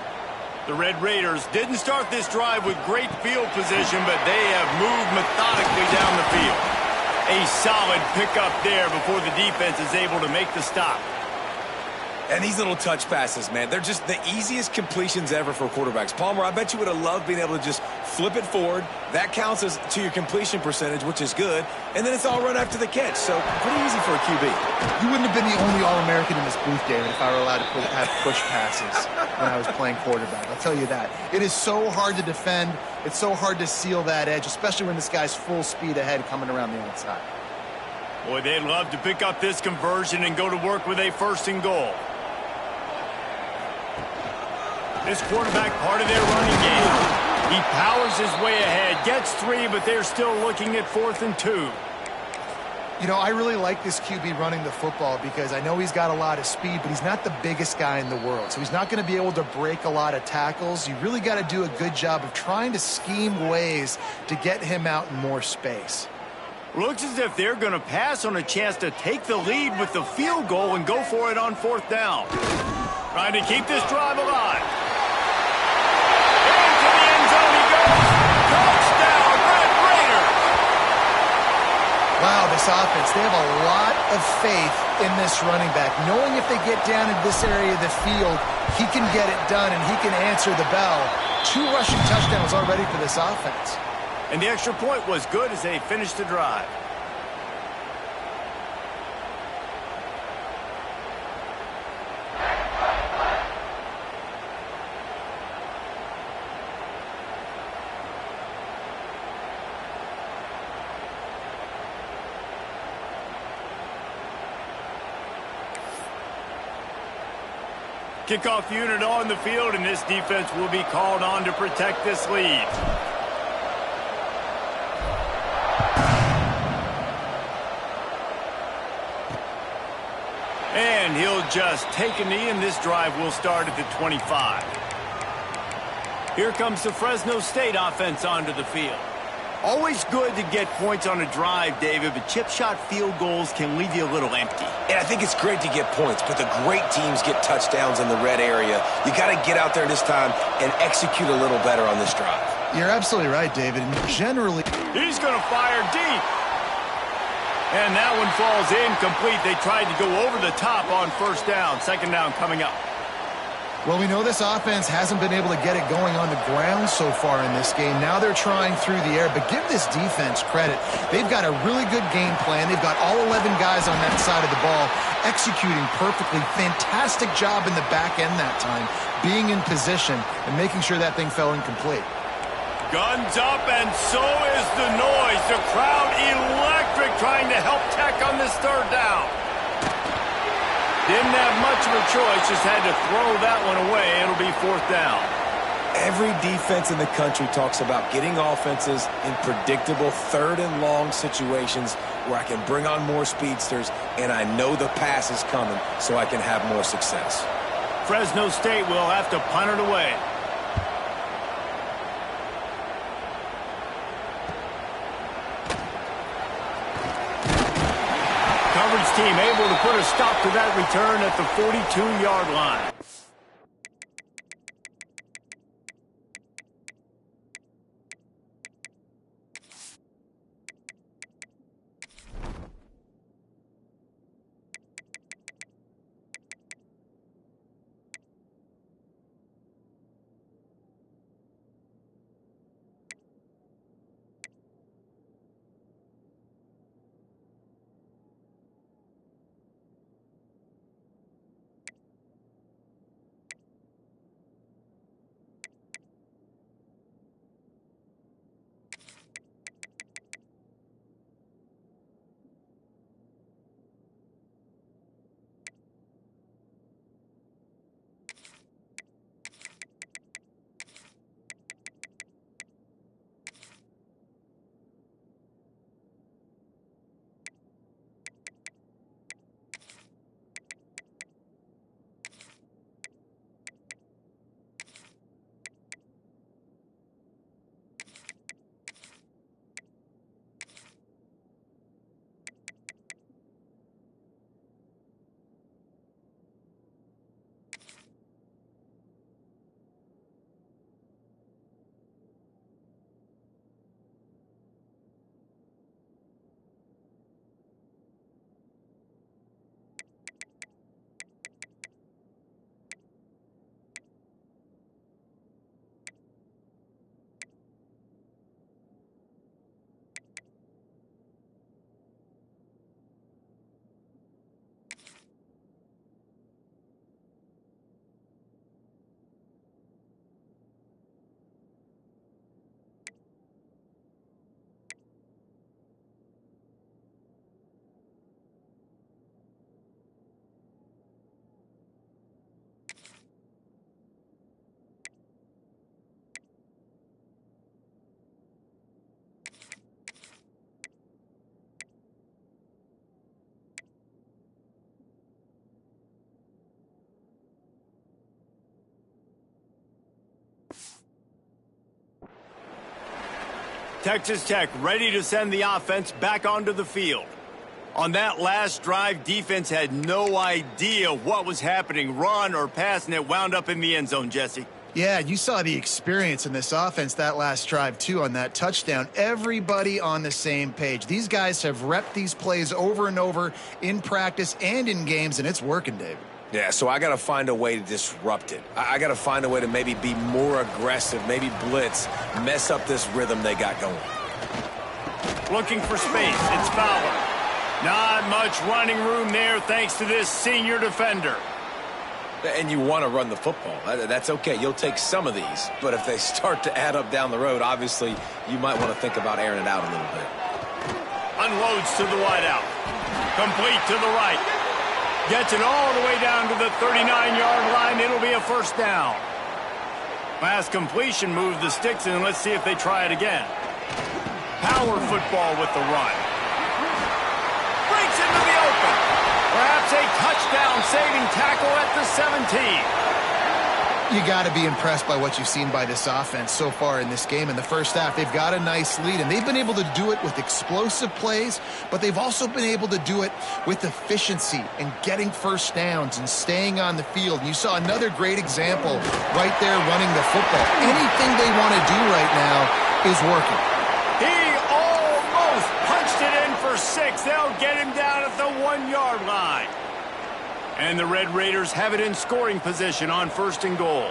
The Red Raiders didn't start this drive with great field position, but they have moved methodically down the field. A solid pickup there before the defense is able to make the stop. And these little touch passes, man, they're just the easiest completions ever for quarterbacks. Palmer, I bet you would have loved being able to just flip it forward. That counts as to your completion percentage, which is good. And then it's all run after the catch. So pretty easy for a QB. You wouldn't have been the only All-American in this booth, David, if I were allowed to have push passes when I was playing quarterback. I'll tell you that. It is so hard to defend. It's so hard to seal that edge, especially when this guy's full speed ahead coming around the outside. Boy, they'd love to pick up this conversion and go to work with a 1st and goal. This quarterback part of their running game. He powers his way ahead, gets 3, but they're still looking at 4th and 2. You know, I really like this QB running the football because I know he's got a lot of speed, but he's not the biggest guy in the world. So he's not going to be able to break a lot of tackles. You really got to do a good job of trying to scheme ways to get him out in more space. Looks as if they're going to pass on a chance to take the lead with the field goal and go for it on 4th down. Trying to keep this drive alive. Into the end zone he goes. Touchdown, Red Raiders. Wow, this offense, they have a lot of faith in this running back. Knowing if they get down in this area of the field, he can get it done and he can answer the bell. 2 rushing touchdowns already for this offense. And the extra point was good as they finished the drive. Kickoff unit on the field, and this defense will be called on to protect this lead. And he'll just take a knee, and this drive will start at the 25. Here comes the Fresno State offense onto the field. Always good to get points on a drive, David, but chip shot field goals can leave you a little empty. And I think it's great to get points, but the great teams get touchdowns in the red area. You got to get out there this time and execute a little better on this drive. You're absolutely right, David. And generally, he's going to fire deep. And that one falls incomplete. They tried to go over the top on first down. Second down coming up. well, we know this offense hasn't been able to get it going on the ground so far in this game. Now they're trying through the air, but give this defense credit. They've got a really good game plan. They've got all 11 guys on that side of the ball executing perfectly. Fantastic job in the back end that time, being in position and making sure that thing fell incomplete. Guns up, and so is the noise. The crowd electric trying to help Tech on this third down. Didn't have much of a choice, just had to throw that one away. It'll be fourth down. Every defense in the country talks about getting offenses in predictable third and long situations where I can bring on more speedsters and I know the pass is coming so I can have more success. Fresno State will have to punt it away. Coverage team able to put a stop to that return at the 42-yard line. Texas Tech ready to send the offense back onto the field. On that last drive, defense had no idea what was happening, run or pass, and it wound up in the end zone, Jesse. Yeah, you saw the experience in this offense that last drive, too, on that touchdown. Everybody on the same page. These guys have repped these plays over and over in practice and in games, and it's working, David. Yeah, so I got to find a way to disrupt it. I got to find a way to maybe be more aggressive, maybe blitz, mess up this rhythm they got going. Looking for space. It's Fowler. Not much running room there thanks to this senior defender. And you want to run the football. That's okay. You'll take some of these. But if they start to add up down the road, obviously you might want to think about airing it out a little bit. Unloads to the wideout. Complete to the right. Gets it all the way down to the 39-yard line. It'll be a first down. Last completion moved the sticks in. Let's see if they try it again. Power football with the run. Breaks into the open. Perhaps a touchdown saving tackle at the 17. You got to be impressed by what you've seen by this offense so far in this game. In the first half, they've got a nice lead, and they've been able to do it with explosive plays, but they've also been able to do it with efficiency and getting first downs and staying on the field. And you saw another great example right there running the football. Anything they want to do right now is working. He almost punched it in for 6. They'll get him down at the 1-yard line. And the Red Raiders have it in scoring position on 1st and goal.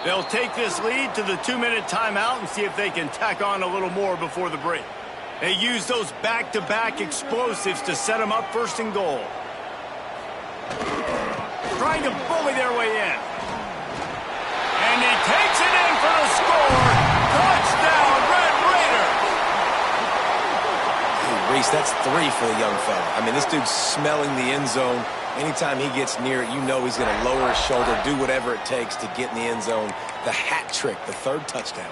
They'll take this lead to the 2-minute timeout and see if they can tack on a little more before the break. They use those back-to-back explosives to set them up 1st and goal. Trying to bully their way in. And he takes it in for the score. Touchdown, Red Raiders! Hey, Reese, that's 3 for the young fella. I mean, this dude's smelling the end zone. Anytime he gets near it, you know he's going to lower his shoulder, do whatever it takes to get in the end zone. The hat trick, the 3rd touchdown.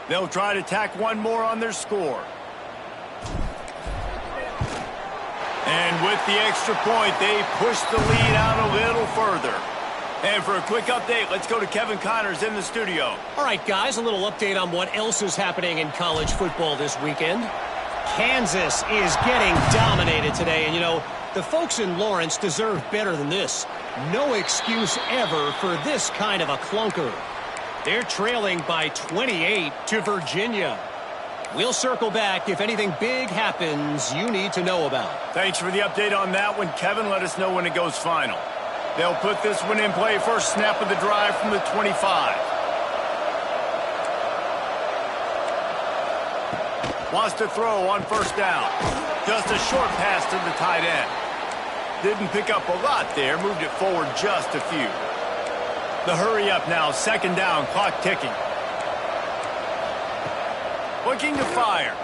They'll try to tack one more on their score. And with the extra point, they push the lead out a little further. And for a quick update, let's go to Kevin Connors in the studio. All right, guys, a little update on what else is happening in college football this weekend. Kansas is getting dominated today, and, you know, the folks in Lawrence deserve better than this. No excuse ever for this kind of a clunker. They're trailing by 28 to Virginia. We'll circle back if anything big happens you need to know about. Thanks for the update on that one, Kevin. Let us know when it goes final. They'll put this one in play first snap of the drive from the 25. Wants to throw on 1st down. Just a short pass to the tight end. Didn't pick up a lot there. Moved it forward just a few. The hurry up now. 2nd down. Clock ticking. Looking to fire.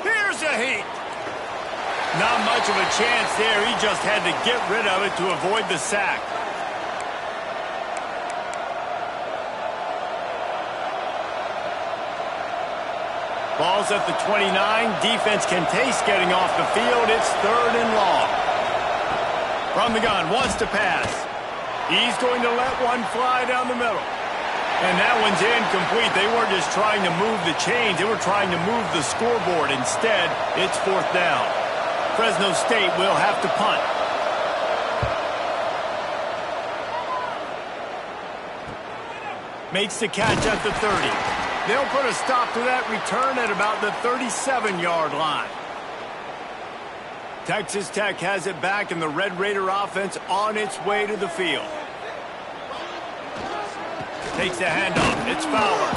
Here's a heat. Not much of a chance there. He just had to get rid of it to avoid the sack. Ball's at the 29. Defense can taste getting off the field. It's 3rd and long. From the gun, wants to pass. He's going to let one fly down the middle. And that one's incomplete. They weren't just trying to move the chains. They were trying to move the scoreboard. Instead, it's 4th down. Fresno State will have to punt. Makes the catch at the 30. They'll put a stop to that return at about the 37-yard line. Texas Tech has it back, and the Red Raider offense on its way to the field. Takes the handoff. It's Fowler.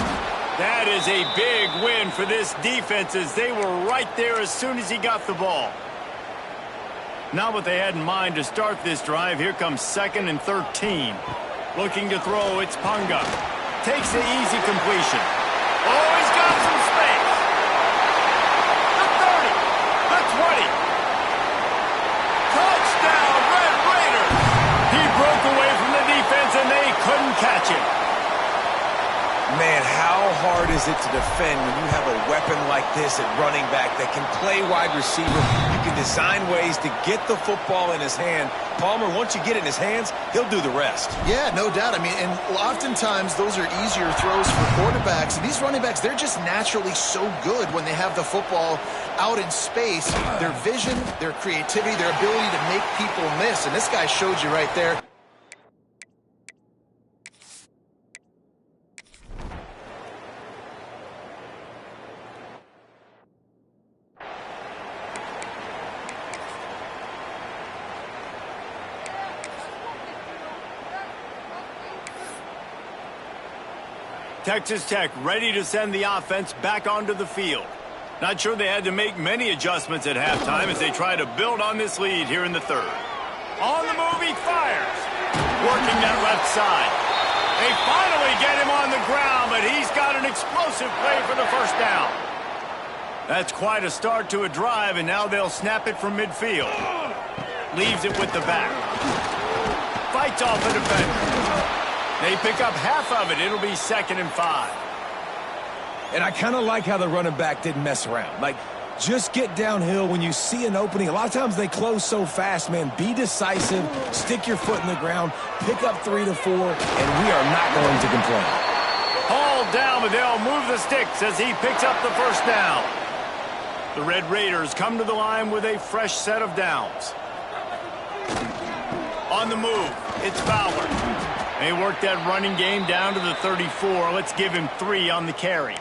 That is a big win for this defense, as they were right there as soon as he got the ball. Not what they had in mind to start this drive. Here comes 2nd and 13. Looking to throw, it's Punga. Takes the easy completion. Oh, he's got some space. The 30. The 20. Touchdown, Red Raiders. He broke away from the defense, and they couldn't catch him. Man, how hard is it to defend when you have a weapon like this at running back that can play wide receiver? You can design ways to get the football in his hand. Palmer, once you get it in his hands, he'll do the rest. Yeah, no doubt. I mean, and oftentimes those are easier throws for quarterbacks. And these running backs, they're just naturally so good when they have the football out in space. Their vision, their creativity, their ability to make people miss. And this guy showed you right there. Texas Tech ready to send the offense back onto the field. Not sure they had to make many adjustments at halftime as they try to build on this lead here in the 3rd. On the move, he fires. Working that left side. They finally get him on the ground, but he's got an explosive play for the 1st down. That's quite a start to a drive, and now they'll snap it from midfield. Leaves it with the back. Fights off a defender. They pick up half of it. It'll be 2nd and 5. And I kind of like how the running back didn't mess around. Like, Just get downhill when you see an opening. A lot of times they close so fast, man. Be decisive, stick your foot in the ground, pick up 3 to 4, and we are not going to complain. Hauled down, but they'll move the sticks as he picks up the first down. The Red Raiders come to the line with a fresh set of downs. On the move, it's Fowler. They work that running game down to the 34. Let's give him 3 on the carry.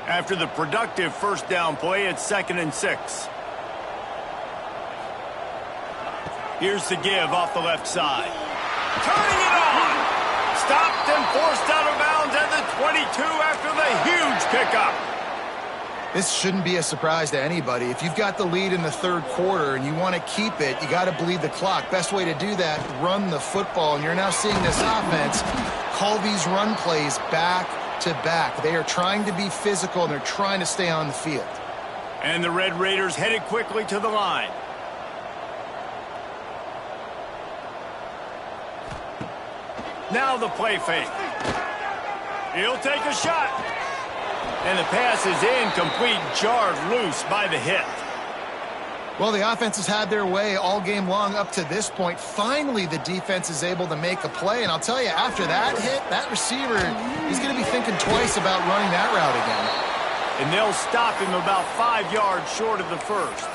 After the productive first down play, it's 2nd and 6. Here's the give off the left side. Turning it on! Stopped and forced out of bounds at the 22 after the huge pickup. This shouldn't be a surprise to anybody. If you've got the lead in the third quarter and you want to keep it, you got to bleed the clock. Best way to do that, run the football. And you're now seeing this offense call these run plays back to back. They are trying to be physical, and they're trying to stay on the field. And the Red Raiders headed quickly to the line. Now the play fake. He'll take a shot. And the pass is incomplete, jarred loose by the hit. Well, the offense has had their way all game long up to this point. Finally, the defense is able to make a play. And I'll tell you, after that hit, that receiver, he's going to be thinking twice about running that route again. And they'll stop him about 5 yards short of the first.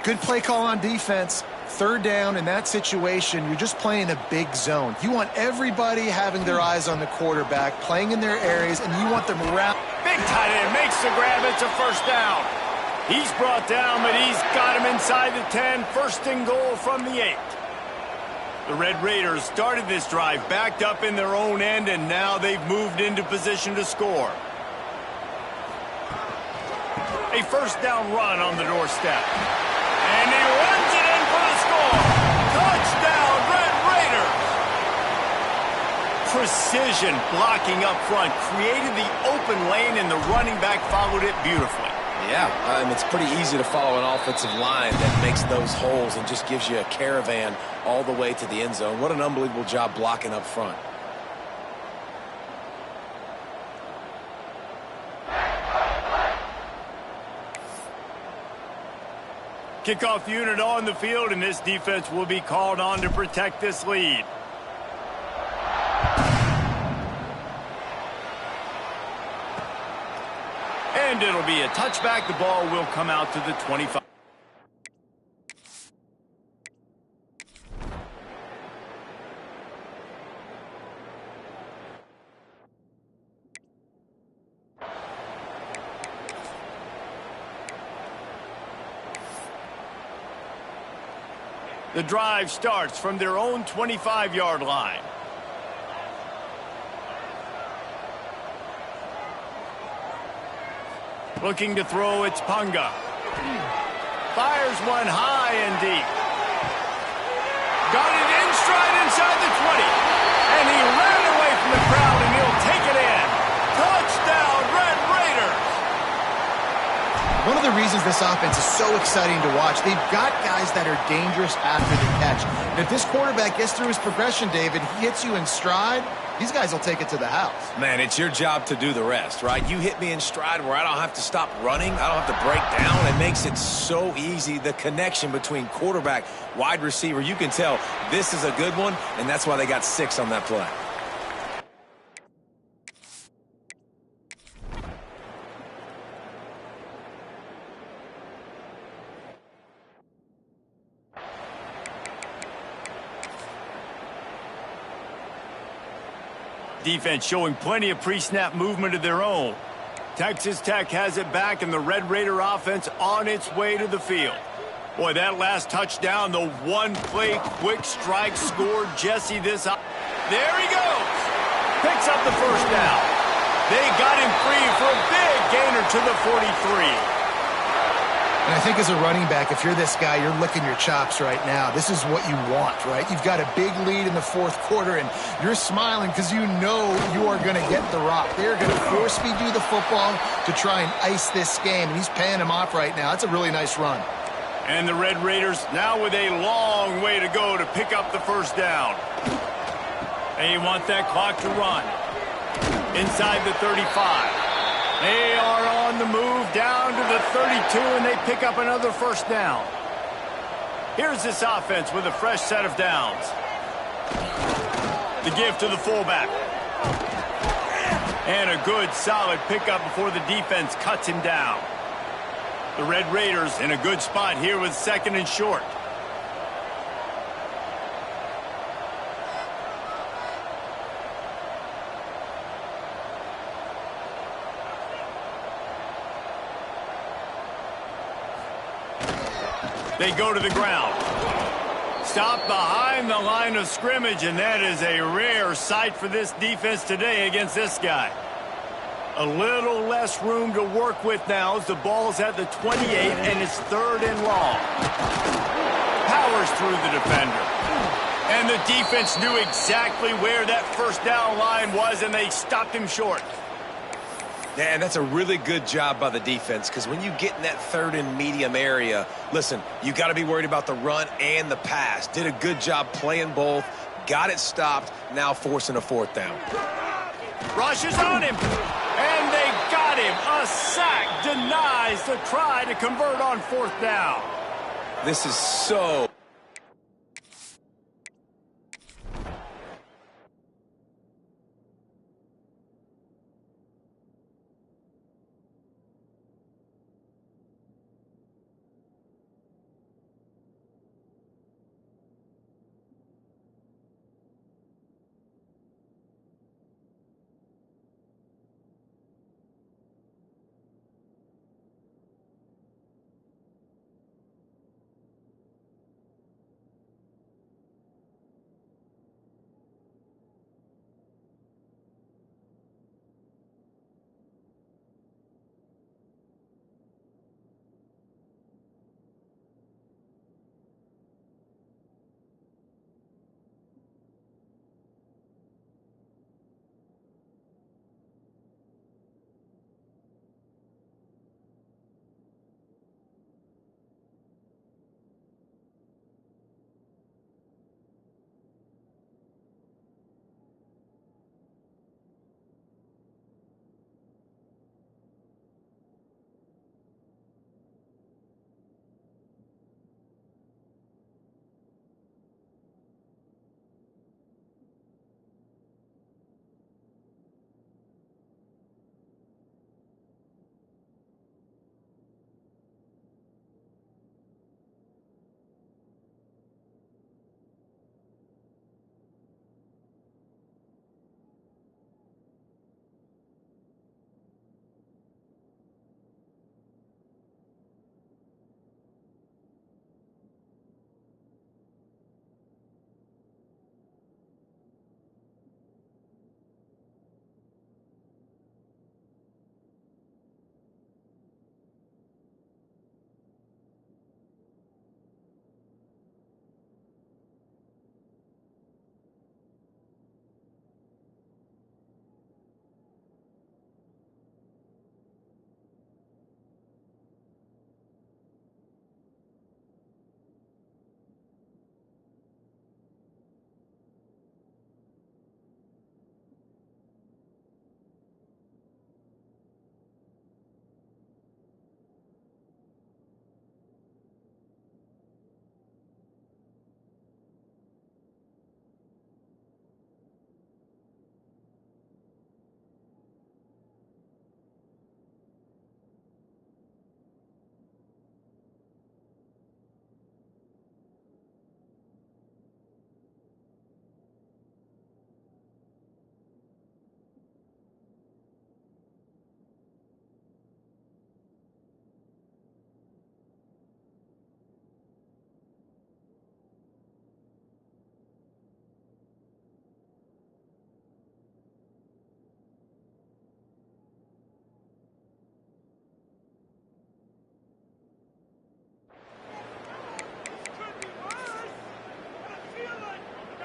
Good play call on defense. Third down in that situation, you're just playing a big zone. You want everybody having their eyes on the quarterback, playing in their areas, and you want them around. Big tight end makes the grab. It's a first down. He's brought down, but he's got him inside the 10. First and goal from the 8. The Red Raiders started this drive backed up in their own end, and now they've moved into position to score. A first down run on the doorstep. And he runs it in for the score. Touchdown, Red Raiders. Precision blocking up front created the open lane, and the running back followed it beautifully. Yeah, it's pretty easy to follow an offensive line that makes those holes and just gives you a caravan all the way to the end zone. What an unbelievable job blocking up front. Kickoff unit on the field, and this defense will be called on to protect this lead. And it'll be a touchback. The ball will come out to the 25. The drive starts from their own 25-yard line. Looking to throw, it's Punga. Fires one high and deep. Got it in stride inside the 20. And he ran away from the crowd, and he'll take it in. Touchdown, Red Raiders! One of the reasons this offense is so exciting to watch, they've got guys that are dangerous after the catch. And if this quarterback gets through his progression, David, he hits you in stride, these guys will take it to the house. Man, it's your job to do the rest, right? You hit me in stride where I don't have to stop running. I don't have to break down. It makes it so easy. The connection between quarterback, wide receiver, you can tell this is a good one, and that's why they got 6 on that play. Defense showing plenty of pre-snap movement of their own. Texas Tech has it back, and the Red Raider offense on its way to the field. Boy, that last touchdown, the one-play quick strike scored Jesse this up. There he goes. Picks up the first down. They got him free for a big gainer to the 43. And I think as a running back, if you're this guy, you're licking your chops right now. This is what you want, right? You've got a big lead in the fourth quarter, and you're smiling because you know you are going to get the rock. They're going to force feed you the football to try and ice this game, and he's paying him off right now. That's a really nice run. And the Red Raiders now with a long way to go to pick up the first down. They want that clock to run. Inside the 35. They are on the move down to the 32, and they pick up another first down. Here's this offense with a fresh set of downs. The give to the fullback. And a good, solid pickup before the defense cuts him down. The Red Raiders in a good spot here with 2nd and short. They go to the ground. Stop behind the line of scrimmage, and that is a rare sight for this defense today against this guy. A little less room to work with now as the ball's at the 28, and it's 3rd and long. Powers through the defender. And the defense knew exactly where that first down line was, and they stopped him short. Yeah, and that's a really good job by the defense, because when you get in that 3rd and medium area, listen, you got to be worried about the run and the pass. Did a good job playing both, got it stopped, now forcing a 4th down. Rushes on him, and they got him. A sack denies the try to convert on 4th down. This is so...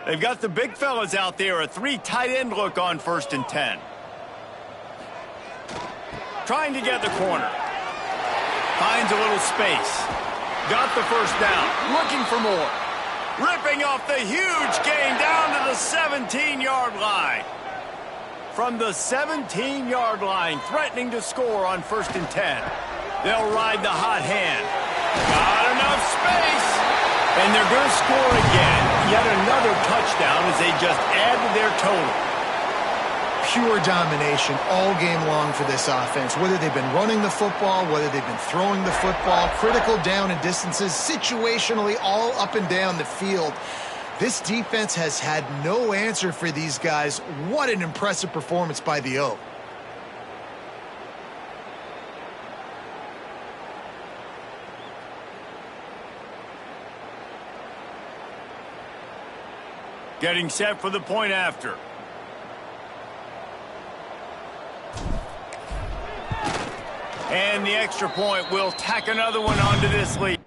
They've got the big fellas out there, a 3 tight end look on 1st and 10. Trying to get the corner. Finds a little space. Got the first down. Looking for more. Ripping off the huge gain down to the 17-yard line. from the 17-yard line, threatening to score on 1st and 10. They'll ride the hot hand. Got enough space. And they're going to score again. Yet another touchdown as they just add to their total. Pure domination all game long for this offense. Whether they've been running the football, whether they've been throwing the football, critical down and distances, situationally all up and down the field. This defense has had no answer for these guys. What an impressive performance by the O. Getting set for the point after. And the extra point will tack another one onto this lead.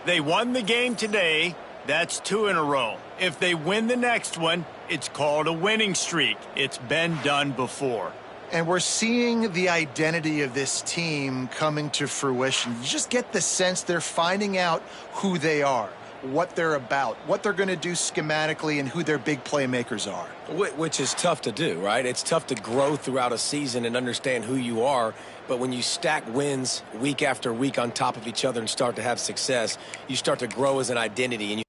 They won the game today. That's 2 in a row. If they win the next one, it's called a winning streak. It's been done before. And we're seeing the identity of this team coming to fruition. You just get the sense they're finding out who they are, what they're about, what they're going to do schematically, and who their big playmakers are. Which is tough to do, right? It's tough to grow throughout a season and understand who you are. But when you stack wins week after week on top of each other and start to have success, you start to grow as an identity. And